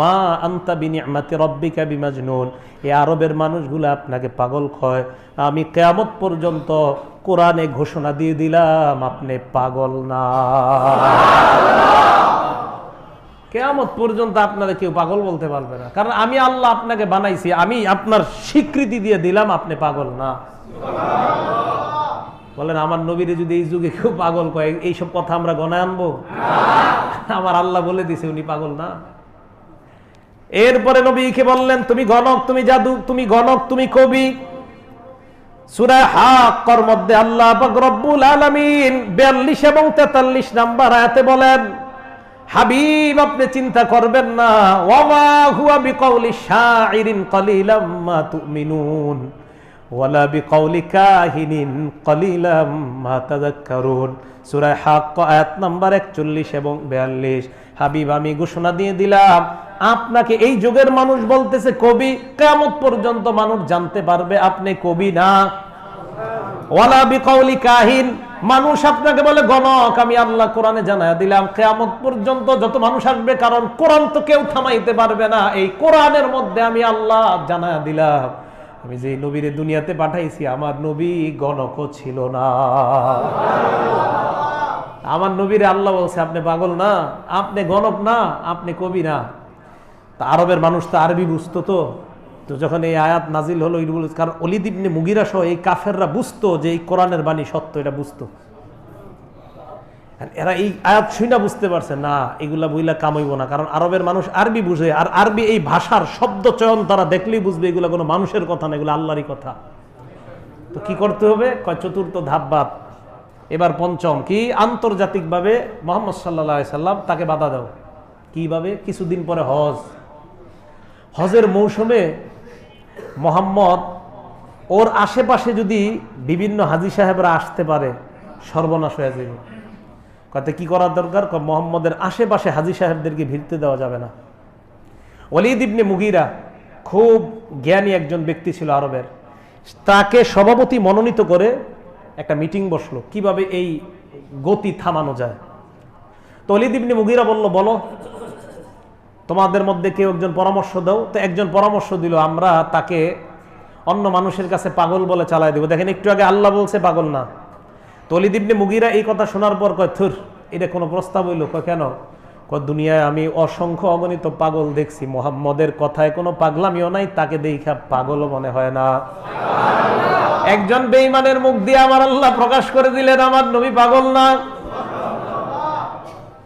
মা আনতা বিনিআমাতি রাব্বিকা বিমাজনুন, এই আরবের মানুষগুলো আপনাকে পাগল কয়, আমি কিয়ামত পর্যন্ত কোরআনে ঘোষণা দিয়ে দিলাম আপনি পাগল না। কিয়ামত পর্যন্ত আপনারা কেউ পাগল বলতে পারবে না, কারণ আমি আল্লাহ আপনাকে বানাইছি, আমি আপনার স্বীকৃতি দিয়ে দিলাম আপনি পাগল না। বলেন, আমার নবীরে যদি এই যুগে কেউ পাগল কয়, এইসব কথা আমরা গণায় আনবো? আমার আল্লাহ বলে দিছে উনি পাগল না। এরপরে নবীকে বললেন, তুমি গণক, তুমি জাদু, তুমি গণক, তুমি কবি। সূরা হাক্কার মধ্যে আল্লাহ পাক রব্বুল আলামিন 42 এবং 43 নাম্বার আয়াতে বলেন, হাবিব আপনি চিন্তা করবেন না, ওয়ামা হুয়া বিকাউলি শাইরিন কালিলাম মা তুমিনুন ওয়ালা বিকাউলি কাহিনিন কালিলাম মা তাযাক্কারুন। সূরা হাক্কা আয়াত নাম্বার 41 এবং 42। হাবিব আমি ঘোষণা দিয়ে দিলাম আপনাকে, এই যুগের মানুষ বলতেছে কবি, কিয়ামত পর্যন্ত মানুষ জানতে পারবে আপনি কবি না। ওয়ালা বিকাউলি কাহিন, মানুষ আপনাকে বলে গণক, আমি আল্লাহ কোরআনে জানায়া দিলাম কিয়ামত পর্যন্ত যত মানুষ আসবে, কারণ কোরআন তো কেউ থামাইতে পারবে না, এই কোরআনের মধ্যে আমি আল্লাহ জানায়া দিলাম আমি যে নবীরে দুনিয়াতে পাঠাইছি আমার নবী গণকও ছিল না। আমার নবীরে আল্লাহ বলছে আপনি পাগল না, আপনি গণক না, আপনি কবি না। তা আরবের মানুষ তো আরবি বুঝতো, তো যখন এই আয়াত নাজিল হলো, কারণ ওলীদ ইবনে মুগীরা সহ এই কাফেররা বুঝতো যে এই কোরআনের বাণী সত্য, এটা বুঝতো। এরা এই আয়াত শুনে বুঝতে পারছে না, এগুলা বইলা কামাইব না, কারণ আরবের মানুষ আরবি বুঝে, আর আরবি এই ভাষার শব্দ চয়ন তারা দেখলেই বুঝবে এগুলা কোনো মানুষের কথা না, এগুলো আল্লাহরই কথা। তো কি করতে হবে? কয় চতুর্থ ধাপ বাদ। এবার পঞ্চম কি? আন্তর্জাতিকভাবে মুহাম্মদ সাল্লাল্লাহু আলাইহি সাল্লাম তাকে বাধা দাও। কিভাবে? কিছুদিন পরে হজের মৌসুমে মোহাম্মদ ওর আশেপাশে যদি বিভিন্ন হাজী সাহেবরা আসতে পারে, সর্বনাশ হয়ে যাবে। কত কি করার দরকার? মোহাম্মদের আশেপাশে হাজী সাহেবদেরকে ভিড়তে দেওয়া যাবে না। ওলীদ ইবনে মুগীরা খুব জ্ঞানী একজন ব্যক্তি ছিল আরবের, তাকে সভাপতি মনোনীত করে একটা মিটিং বসলো কিভাবে এই গতি থামানো যায়। তো ওলীদ ইবনে মুগীরা বলো তোমাদের মধ্যে কেউ একজন পরামর্শ দাও। তো একজন পরামর্শ দিল, আমরা তাকে অন্য মানুষের কাছে পাগল বলে চালায় দেব। দেখেন একটু আগে আল্লাহ বলছে পাগল না। তো ওলীদ ইবনে মুগীরা এই কথা শোনার পর কয়, থুর, এটা কোনো প্রস্তাব হইল? কয় কেন? কয় দুনিয়ায় আমি অসংখ্য অগণিত পাগল দেখছি, মুহাম্মদের কথায় কোনো পাগলামিও নাই, তাকে দেখা পাগলও মনে হয় না। একজন বেঈমানের মুখ দিয়ে আমার আল্লাহ প্রকাশ করে দিলেন আমার নবী পাগল না।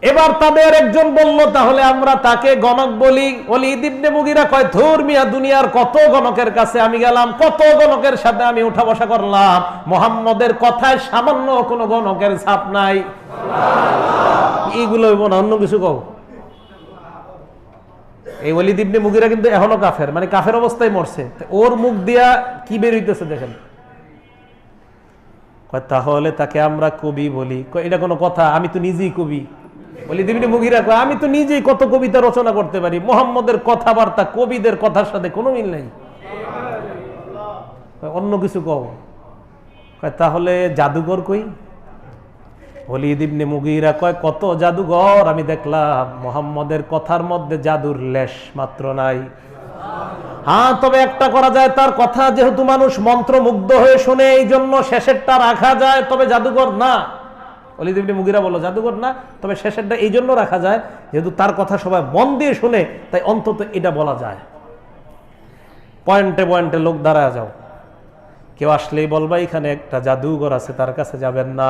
এবার তাদের একজন বলল, তাহলে আমরা তাকে গণক বলি। ওলীদ ইবনে মুগীরা কয়, ধুর মিয়া, দুনিয়ার কত গণকের কাছে আমি গেলাম, কত গণকের সাথে আমি উঠা বসা করলাম, মুহাম্মদের কথায় সামান্য কোনো গণকের ছাপ নাই। এইগুলো না অন্য কিছু কও। এই ওলীদ ইবনে মুগীরা কিন্তু এখনো কাফের, মানে কাফের অবস্থায় মরছে। ওর মুখ দিয়া কি বের হইতেছে দেখেন। তাহলে তাকে আমরা কবি বলি। এটা কোনো কথা? আমি তো নিজেই কবি। ওলীদ ইবনে মুগীরা কয়, আমি তো নিজেই কত কবিতা রচনা করতে পারি, মুহাম্মদের কথাবার্তা কবিদের কথার সাথে কোনো মিল নাই। অন্য কিছু কও। তাহলে জাদুঘর কই? ওলীদ ইবনে মুগীরা কয়, কত জাদুঘর আমি দেখলাম, মুহাম্মদের কথার মধ্যে জাদুর লেশ মাত্র নাই। হ্যাঁ, তবে একটা করা যায়, তার কথা যেহেতু মানুষ মন্ত্রমুগ্ধ হয়ে শুনে এই জন্য শেষেরটা রাখা যায়, তবে জাদুঘর না। ওয়ালিদ ইবনে মুগিরা বলল জাদুঘর না, তবে শেষেরটা এই জন্য রাখা যায় যেহেতু তার কথা সবাই মন দিয়ে শুনে, তাই অন্তত এটা বলা যায়। পয়েন্টে পয়েন্টে লোক দাঁড়ায় যাও, কেউ আসলেই বলবা এখানে একটা জাদুঘর আছে, তার কাছে যাবেন না।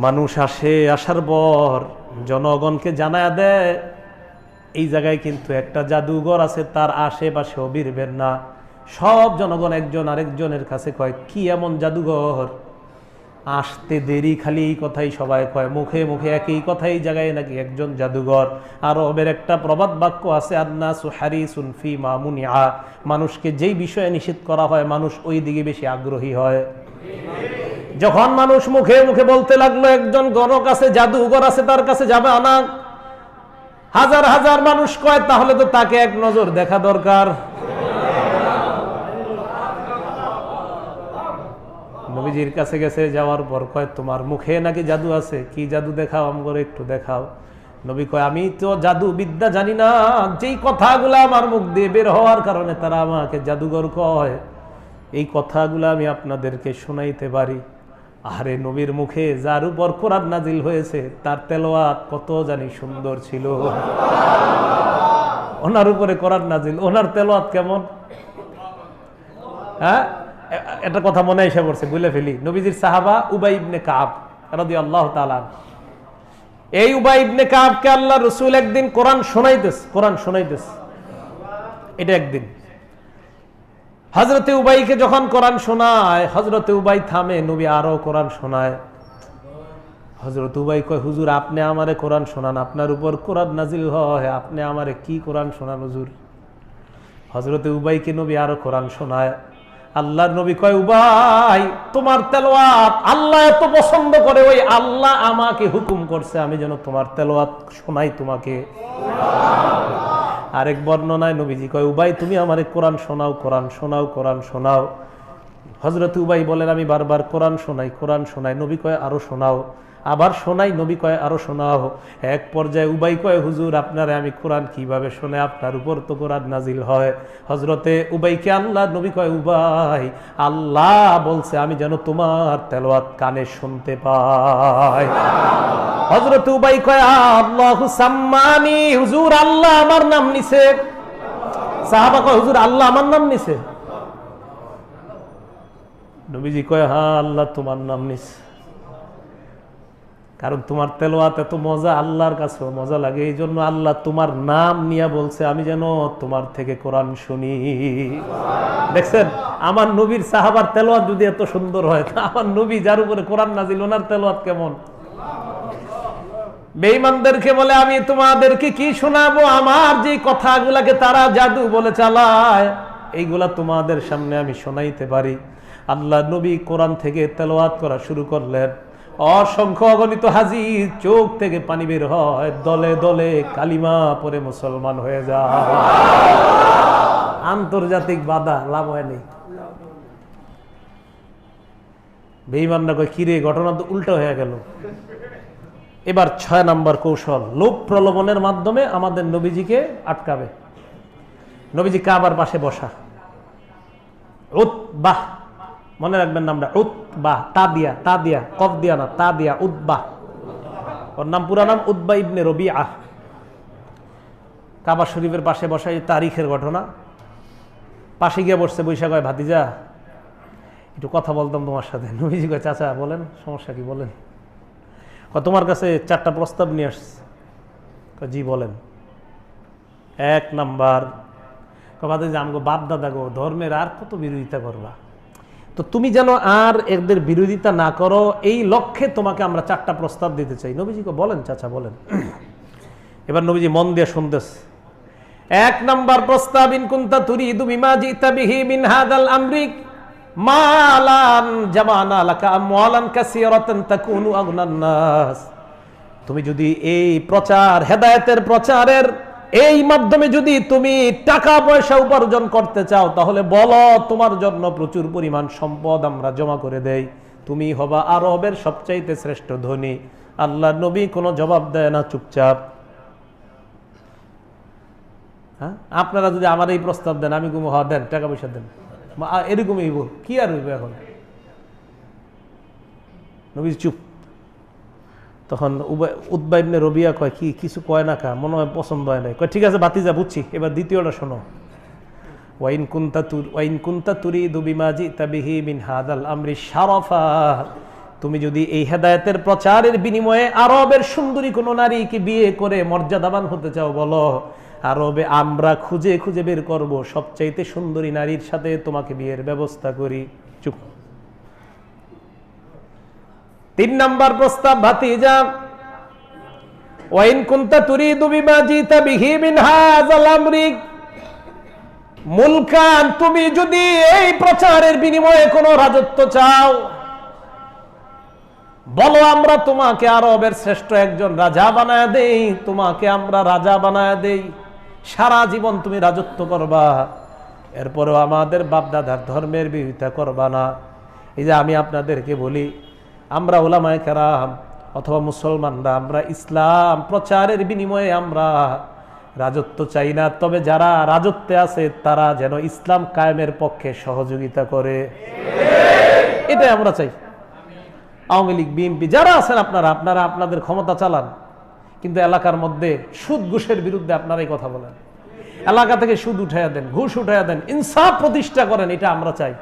মানুষ আসে, আসার পর জনগণকে জানায় দেয় এই জায়গায় কিন্তু একটা জাদুঘর আছে, তার আশেপাশেও বিরবেন না। সব জনগণ একজন আরেকজনের কাছে কয় কি এমন জাদুঘর, আসতে দেরি খালি এই কথাই সবাই কয়, মুখে মুখে একই কথাই, জায়গায় নাকি একজন জাদুঘর। আরবের একটা প্রবাদ বাক্য আছে, আন্নাসু হারিসুন ফি মা মুনিআ, মানুষকে যেই বিষয়ে নিষেধ করা হয় মানুষ ওই দিকে বেশি আগ্রহী হয়। যখন মানুষ মুখে মুখে বলতে লাগলো একজন গণক আছে, জাদুঘর আছে, তার কাছে যাবে না, হাজার হাজার মানুষ কয় তাহলে তো তাকে এক নজর দেখা দরকার। নবীজির কাছে গেছে, যাওয়ার পর কয় তোমার মুখে নাকি জাদু আছে, কি জাদু দেখাও, আমগরে একটু দেখাও। নবী কয় আমি তো জাদু বিদ্যা জানি না, যেই কথাগুলো আমার মুখ দিয়ে বের হওয়ার কারণে তারা আমাকে জাদুঘর কয়, এই কথাগুলো আমি আপনাদেরকে শোনাইতে পারি। আরে নবীর মুখে যার উপর কোরআন নাজিল হয়েছে তার তেলাওয়াত কত জানি সুন্দর ছিল, ওনার উপরে কোরআন নাজিল, ওনার তেলাওয়াত কেমন। হ্যাঁ, একটা কথা মনে এসে পড়ছে, বলে ফেলি। নবীজির সাহাবা উবাই ইবনে কাব রাদিয়াল্লাহু তাআলা, এই উবাই ইবনে কাবকে আল্লাহ রাসূল একদিন কোরআন শোনাইতেছে। এটা একদিন হযরতে উবাইকে যখন কোরআন শোনায়, হযরতে উবাই থামে, নবী আরো কোরআন শোনায়। হযরত উবাই কয় হুজুর আপনি আমারে কোরআন শোনান, আপনার উপর কোরআন নাজিল হয়, আপনি আমারে কি কোরআন শোনান হুজুর। হযরতে উবাইকে নবী আরো কোরআন শোনায়। আল্লাহর নবী কয় উবাই তোমার তেলাওয়াত আল্লাহ এত পছন্দ করে, ওই আল্লাহ আমাকে হুকুম করছে আমি যেন তোমার তেলাওয়াত শোনাই তোমাকে। আরেক বর্ণনায় নবীজি কয় উবাই তুমি আমারে কোরআন শোনাও। হযরত উবাই বলেন আমি বারবার কোরআন শোনাই। নবী কয় আরো শোনাও, আবার শোনাই, নবী কয় আরো শোনাও। এক পর্যায়ে উবাই কয় হুজুর আপনারে আমি কোরআন কিভাবে শুনে, আপনার উপর তো কোরআন নাজিল হয়। হযরতে উবাইকে আল্লাহ নবী কয় উবাই আল্লাহ বলছে আমি যেন তোমার তেলাওয়াত কানে শুনতে পাই। হযরত উবাই কয় আল্লাহু সাম্মানি, হুজুর আল্লাহ আমার নাম নিছে। সাহাবা কয় হুজুর আল্লাহ আমার নাম নিছে। নবীজি কয় হ্যাঁ আল্লাহ তোমার নাম নিছে, কারণ তোমার তেলাওয়াত এত মজা, আল্লাহর কাছেও মজা লাগে, এই জন্য আল্লাহ তোমার নাম নিয়ে বলছে আমি যেন তোমার থেকে কোরআন শুনি। দেখছেন আমার নবীর সাহাবার তেলাওয়াত যদি এত সুন্দর হয়, তা আমার নবী যার উপরে কোরআন নাজিল ওনার তেলাওয়াত কেমন। বেঈমানদেরকে বলে আমি তোমাদেরকে কি শোনাবো, আমার যে কথাগুলাকে তারা জাদু বলে চালায় এইগুলা তোমাদের সামনে আমি শোনাইতে পারি। আল্লাহ নবী কোরআন থেকে তেলাওয়াত করা শুরু করলেন, অসংখ্য অগণিত হাজির চোখ থেকে পানি বের হয়, দলে দলে কালিমা পড়ে মুসলমান হয়ে যায়। আন্তর্জাতিক বাধা লাভ হয়নি। বেঈমানরা কয় কিরে ঘটনা তো উল্টো হয়ে গেল। এবার ৬ নম্বর কৌশল, লোভ প্রলোভনের মাধ্যমে আমাদের নবীজিকে আটকাবে। নবীজি কাবার পাশে বসা, উতবাহ মনে রাখবেন নামটা, উতবাহ, তা দিয়া কফ দিয়া না, তা দিয়া উতবাহ, ওর নাম পুরা নাম উতবা ইবনে রবিআহ। কাবা শরীফের পাশে বসা, এই তারিখের ঘটনা। পাশে গিয়ে বসছে, বৈশাখ হয় ভাতিজা একটু কথা বলতাম তোমার সাথে। নবীজি কয় চাচা বলেন, সমস্যা কি বলেন। তোমার কাছে 4টা প্রস্তাব নিয়ে আসছে। জি বলেন। 1 নাম্বার, ভাতিজা আমগো বাপ দাদা গো ধর্মের আর কত বিরোধিতা করবা, তো তুমি যেন আর এদের বিরোধিতা না করো, এই লক্ষ্যে তোমাকে আমরা 4টা প্রস্তাব দিতে চাই। নবীজি বলেন চাচা বলেন। এবার নবীজি মন দিয়ে শুনতেছে। 1 নাম্বার প্রস্তাব, ইন কুনতা তুরিদু বিমা জিতা বিহি মিন হাদাল আমরি মালান জামানা লাকা আমওয়ালান কাসীরাতান তাকুনু আগনান নাস। তুমি যদি এই প্রচার, হেদায়েতের প্রচারের এই মাধ্যমে যদি তুমি টাকা পয়সা উপার্জন করতে চাও, তাহলে বলো তোমার জন্য প্রচুর পরিমাণ সম্পদ আমরা জমা করে দেই, তুমি হবা আরবের সবচাইতে শ্রেষ্ঠ ধনী। আল্লাহ নবী কোনো জবাব দেয় না, চুপচাপ। হ্যাঁ, আপনারা যদি আমার এই প্রস্তাব দেন, আমি গুমো দেন, টাকা পয়সা দেন, এরকমই হইব, কি আর হইব এখন? নবী চুপ। তখন উতবা ইবনে রবিয়া কয়, কি কিছু কয় না কা, মনে হয় পছন্দ হয় নাই। কয় ঠিক আছে ভাতিজা, বুঝছি, এবার দ্বিতীয়টা শোনো। ওয়াইন কুনতা তুরিদু বিমা জিতা বিহি মিন হাদাল আমরি শারাফা, তুমি যদি এই হেদায়েতের প্রচারের বিনিময়ে আরবের সুন্দরী কোন নারীকে বিয়ে করে মর্যাদাবান হতে চাও, বলো আরবে আমরা খুঁজে খুঁজে বের করব সবচাইতে সুন্দরী নারীর সাথে তোমাকে বিয়ের ব্যবস্থা করি। চুপ। 3 নাম্বার প্রস্তাব, ভাতিজা, ওয়াইন কুনতা তুরিদু বিমা জিতা বিহি মিন হাযাল আমরি মুলকান, তুমি যদি এই প্রচারের বিনিময়ে কোনো রাজত্ব চাও, বলো আমরা তোমাকে আরবের শ্রেষ্ঠ একজন রাজা বানায় দেই, তোমাকে আমরা রাজা বানায় দেই, সারা জীবন তুমি রাজত্ব করবা, এরপরেও আমাদের বাপদাদার ধর্মের বিরোধিতা করবা না। এই যে আমি আপনাদেরকে বলি, আমরা উলামায়ে কেরাম অথবা মুসলমানরা, আমরা ইসলাম প্রচারের বিনিময়ে আমরা রাজত্ব চাই না, তবে যারা রাজত্বে আছে তারা যেন ইসলাম কায়েমের পক্ষে সহযোগিতা করে, এটাই আমরা চাই। আওয়ামী লীগ, বিএনপি যারা আছেন, আপনারা আপনাদের ক্ষমতা চালান, কিন্তু এলাকার মধ্যে সুদ ঘুষের বিরুদ্ধে আপনারাই কথা বলেন, এলাকা থেকে সুদ উঠাইয়া দেন, ঘুষ উঠাইয়া দেন, ইনসাফ প্রতিষ্ঠা করেন, এটা আমরা চাই।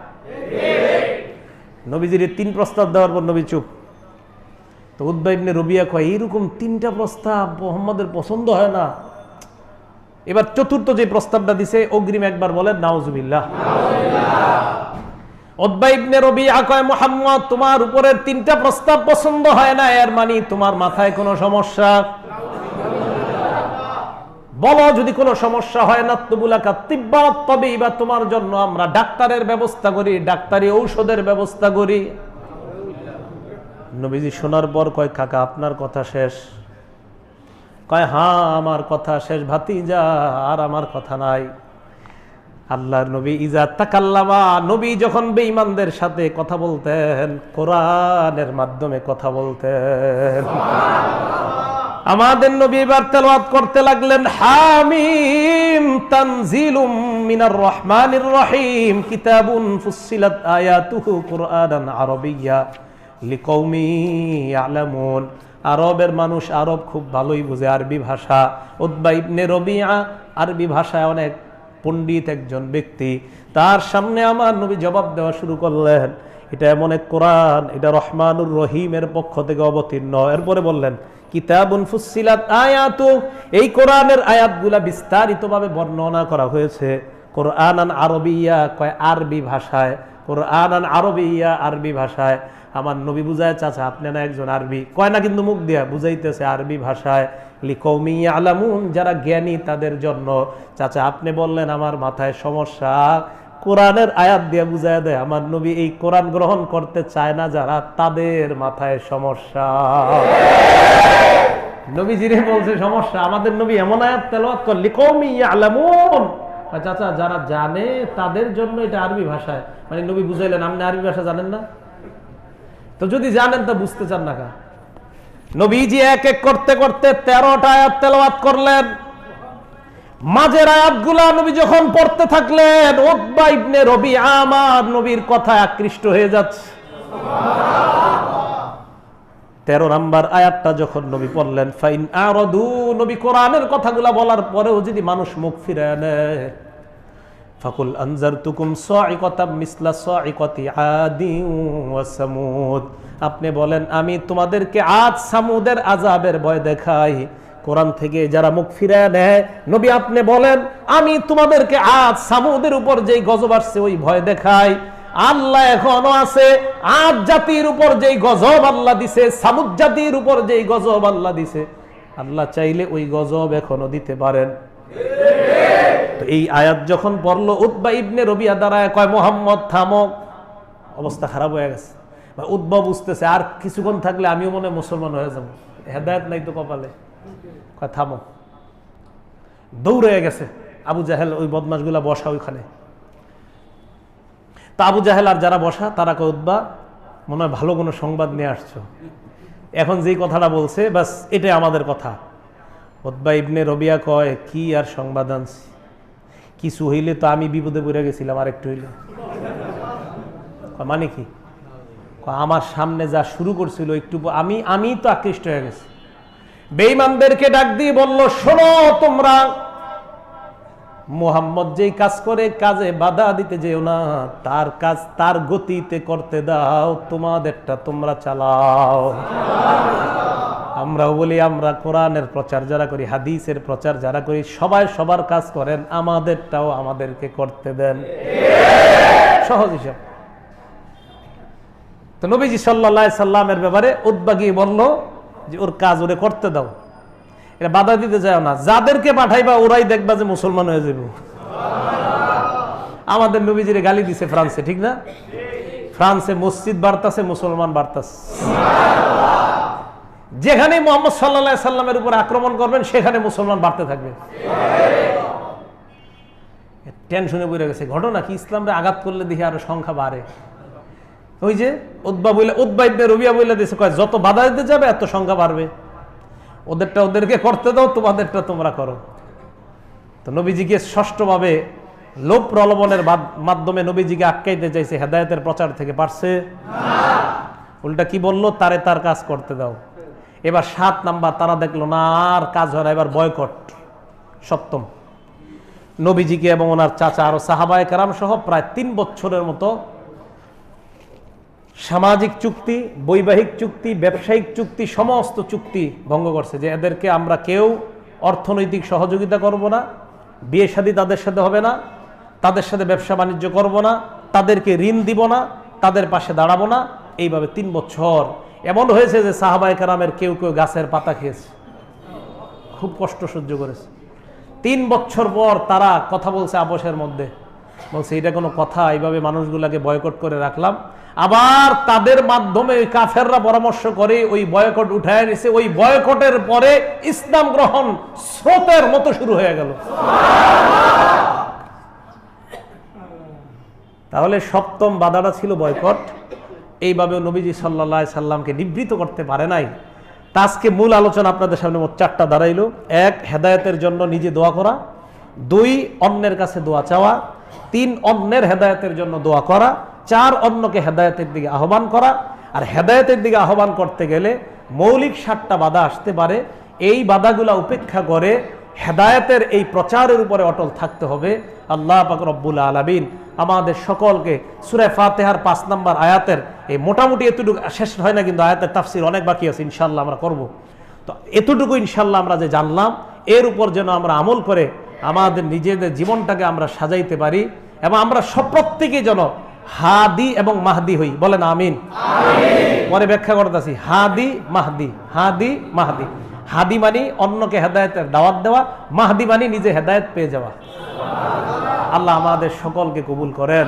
নবীজির 3 প্রস্তাব দেওয়ার পর নবী চুপ। তো উতবা ইবনে রবিয়া কয়, এইরকম 3টা প্রস্তাব মুহাম্মদের পছন্দ হয় না। এবার চতুর্থ যে প্রস্তাবটা দিছে, অগ্রিম একবার বলেন নাউজুবিল্লাহ। উতবা ইবনে রবিয়া কয়, মুহাম্মদ তোমার উপরের 3টা প্রস্তাব পছন্দ হয় না, এর মানে তোমার মাথায় কোনো সমস্যা। বলো যদি কোনো সমস্যা হয়, নাতবুলাকা তিব্বাত তাবিবা, তোমার জন্য আমরা ডাক্তারের ব্যবস্থা করি, ডাক্তারি ঔষধের ব্যবস্থা করি। নবীজি শোনার পর কয়, কাকা আপনার কথা শেষ? কয় হ্যাঁ আমার কথা শেষ ভাতিজা, আর আমার কথা নাই। আল্লাহর নবী ইজা তাকাল্লামা, নবী যখন বেঈমানদের সাথে কথা বলতেন, কোরআনের মাধ্যমে কথা বলতেন। আমাদের নবী এবার তেলাওয়াত করতে লাগলেন, হামিম তানজিলুম মিনার রহমানির রহিম, কিতাবুন ফুসসিলাত আয়াতুহু কুরআনান আরাবিয়্যা লিকাওমি ইয়ালামুন। আরবের মানুষ আরব খুব ভালোই বুঝে, আরবি ভাষা। উতবা ইবনে রবিয়া আরবি ভাষায় অনেক পণ্ডিত একজন ব্যক্তি, তার সামনে আমার নবী জবাব দেওয়া শুরু করলেন, এটা এমন এক কোরআন, এটা রহমানুর রহিমের পক্ষ থেকে অবতীর্ণ। এরপরে বললেন কিতাবুন ফুসসিলাত আয়াতু, এই কোরআনের আয়াতগুলা বিস্তারিতভাবে বর্ণনা করা হয়েছে কোরআনান আরবিয়্যা, কয় আরবি ভাষায়, কোরআনান আরবিয়্যা আরবি ভাষায়। আমার নবী বুঝায়, চাচা আপনি না একজন আরবি, কয় না কিন্তু মুখ দিয়া বুঝাইতেছে আরবি ভাষায়, লিকাওমি ইয়ালামুন, যারা জ্ঞানী তাদের জন্য। চাচা আপনি বললেন আমার মাথায় সমস্যা, কোরআনের আয়াত দিয়ে বুঝায় দেয় আমার নবী এই কোরআন গ্রহণ করতে চায় না যারা, তাদের মাথায় সমস্যা। নবীজিরে বলছে সমস্যা, আমাদের নবী এমন আয়াত তেলাওয়াত করে, লিকাওমি ইয়ালামুন, চাচা যারা জানে তাদের জন্য এটা আরবি ভাষায়। মানে নবী বুঝাইলেন আপনি আরবি ভাষা জানেন না, তো যদি জানেন তা বুঝতে চান না কা? নবীজি এক এক করতে করতে 13টা আয়াত তেলাওয়াত করলেন। মাঝের আয়াতগুলা নবী যখন পড়তে থাকলেন, উতবা ইবনে রবিয়া আমার নবীর কথায় আকৃষ্ট হয়ে যাচ্ছে। 13 নাম্বার আয়াতটা যখন নবী পড়লেন, ফাইন আরাদু, নবী কোরআনের কথাগুলা বলার পরেও যদি মানুষ মুখ ফিরায় নেয়, ফাকুল আনজারতুকুম সাইকাতাম মিসলা সাইকাতি আদি ওয়া সামুদ, আপনি বলেন আমি তোমাদেরকে আদ সামুদের আযাবের ভয় দেখাই। কোরআন থেকে যারা মুখ ফিরায় নেয়, নবী আপনি বলেন আমি তোমাদেরকে আদ সামুদের উপর যেই গজব আসছে ওই ভয় দেখাই। আল্লাহ এখনো আছে, আদ জাতির উপর যেই গজব আল্লাহ দিছে, সামুদ জাতির উপর যেই গজব আল্লাহ দিছে, আল্লাহ চাইলে ওই গজব এখনো দিতে পারেন। তো এই আয়াত যখন পড়লো, উতবা ইবনে রবিয়া দাঁড়ায় কয়, মুহাম্মদ থামো, অবস্থা খারাপ হয়ে গেছে। উতবা বুঝতেছে আর কিছুক্ষণ থাকলে আমিও মনে মুসলমান হয়ে যাবো, হেদায়েত নাই তো কপালে। কয় থামো, দৌড়ে গেছে। আবু জাহেল ওই বদমাশগুলা বসা ওইখানে, তা আবু জাহেল আর যারা বসা তারা কয়, উতবা মনে হয় ভালো কোনো সংবাদ নিয়ে আসছো, এখন যেই কথাটা বলছে বাস এটাই আমাদের কথা। উতবা ইবনে রবিয়া কয়, কি আর সংবাদ আনছি, কিছু হইলে তো আমি বিপদে পড়ে গেছিলাম, আর একটু হইলে। মানে কি? আমার সামনে যা শুরু করছিল একটু আমি তো আকৃষ্ট হয়ে গেছি। বেঈমানদেরকে ডাক দিয়ে বলল, শোনো তোমরা, মুহাম্মদ যেই কাজ করে কাজে বাধা দিতে যেও না, তার কাজ তার গতিতে করতে দাও, তোমাদেরটা তোমরা চালাও। আমরাও বলি, আমরা কোরআনের প্রচার যারা করি, হাদিসের প্রচার যারা করি, সবাই সবার কাজ করেন, আমাদেরটাও আমাদেরকে করতে দেন। সহজ হিসাব। তো নবীজি সাল্লাল্লাহু আলাইহি সাল্লামের ব্যাপারে উতবা গিয়ে বলল যে ওর কাজ ওরে করতে দাও, এটা বাধা দিতে যাও না, যাদেরকে পাঠাইবা ওরাই দেখবা যে মুসলমান হয়ে যাবে। আমাদের নবীজিরে গালি দিছে ফ্রান্সে, ঠিক না? ফ্রান্সে মসজিদ বাড়তাছে, মুসলমান বাড়তাছে। যেখানে মুহাম্মদ সাল্লাল্লাহু আলাইহি সাল্লামের উপর আক্রমণ করবেন সেখানে মুসলমান বাড়তে থাকবে। টেনশনে পড়ে গেছে। ঘটনা কি? ইসলামরে আঘাত করলে দেখি আরো সংখ্যা বাড়ে। ওই যে উতবা ইবনে রবিয়া বলে দিয়েছে, কয় যত বাধা দিতে যাবে এত সংখ্যা বাড়বে, ওদেরটা ওদেরকে করতে দাও, তোমাদেরটা তোমরা করো। তো নবীজিকে ষষ্ঠভাবে লোভ প্রলোভনের মাধ্যমে নবীজিকে আটকাইতে চাইছে, হেদায়েতের প্রচার থেকে পারছে না। উল্টা কি বললো? তারে তার কাজ করতে দাও। এবার 7 নাম্বার, তারা দেখলো না আর কাজ হয় না, এবার বয়কট। সপ্তম, নবীজিকে এবং ওনার চাচা আরো সাহাবায়ে কেরাম সহ প্রায় 3 বছরের মতো সামাজিক চুক্তি, বৈবাহিক চুক্তি, ব্যবসায়িক চুক্তি, সমস্ত চুক্তি ভঙ্গ করছে, যে এদেরকে আমরা কেউ অর্থনৈতিক সহযোগিতা করব না, বিয়ে শাদী তাদের সাথে হবে না, তাদের সাথে ব্যবসা বাণিজ্য করব না, তাদেরকে ঋণ দিব না, তাদের পাশে দাঁড়াবো না। এইভাবে 3 বছর এমন হয়েছে যে সাহাবায়ে কেরামের কেউ কেউ গাছের পাতা খেয়েছে, খুব কষ্ট সহ্য করেছে। 3 বছর পর তারা কথা বলছে আপোষের মধ্যে, বলছে এটা কোনো কথা, এইভাবে মানুষগুলাকে বয়কট করে রাখলাম। আবার তাদের মাধ্যমে ওই কাফেররা পরামর্শ করে ওই বয়কট উঠায় নিছে। ওই বয়কটের পরে ইসলাম গ্রহণ স্রোতের মতো শুরু হয়ে গেল। তাহলে সপ্তম বাধাটা ছিল বয়কট। এইভাবে নবীজি সাল্লাল্লাহু আলাইহি সাল্লামকে নিবৃত করতে পারে নাই। আজকে মূল আলোচনা আপনাদের সামনে মোট 4টা দাঁড়াইলো। 1, হেদায়েতের জন্য নিজে দোয়া করা। 2, অন্যের কাছে দোয়া চাওয়া। 3, অন্যের হেদায়েতের জন্য দোয়া করা। 4, অন্যকে হেদায়েতের দিকে আহ্বান করা। আর হেদায়েতের দিকে আহ্বান করতে গেলে মৌলিক 7টা বাধা আসতে পারে। এই বাধাগুলা উপেক্ষা করে হেদায়েতের এই প্রচারের উপরে অটল থাকতে হবে। আল্লাহ পাক রব্বুল আলামিন আমাদের সকলকে সূরা ফাতিহার 5 নম্বর আয়াতের এই মোটামুটি এতটুকু শেষ হয় না, কিন্তু আয়াতের তাফসীর অনেক বাকি আছে, ইনশাআল্লাহ আমরা করব। তো এতটুকু ইনশাআল্লাহ আমরা যে জানলাম, এর উপর যেন আমরা আমল করে আমাদের নিজেদের জীবনটাকে আমরা সাজাইতে পারি, এবং আমরা প্রত্যেকে যেন হাদি এবং মাহদি হই। বলেন আমিন। পরে ব্যাখ্যা করতেছি। হাদি মাহদি, হাদি মাহদি। হাদি মানি অন্যকে হেদায়েতের দাওয়াত দেওয়া, মাহদি মানি নিজে হেদায়েত পেয়ে যাওয়া। আল্লাহ আমাদের সকলকে কবুল করেন।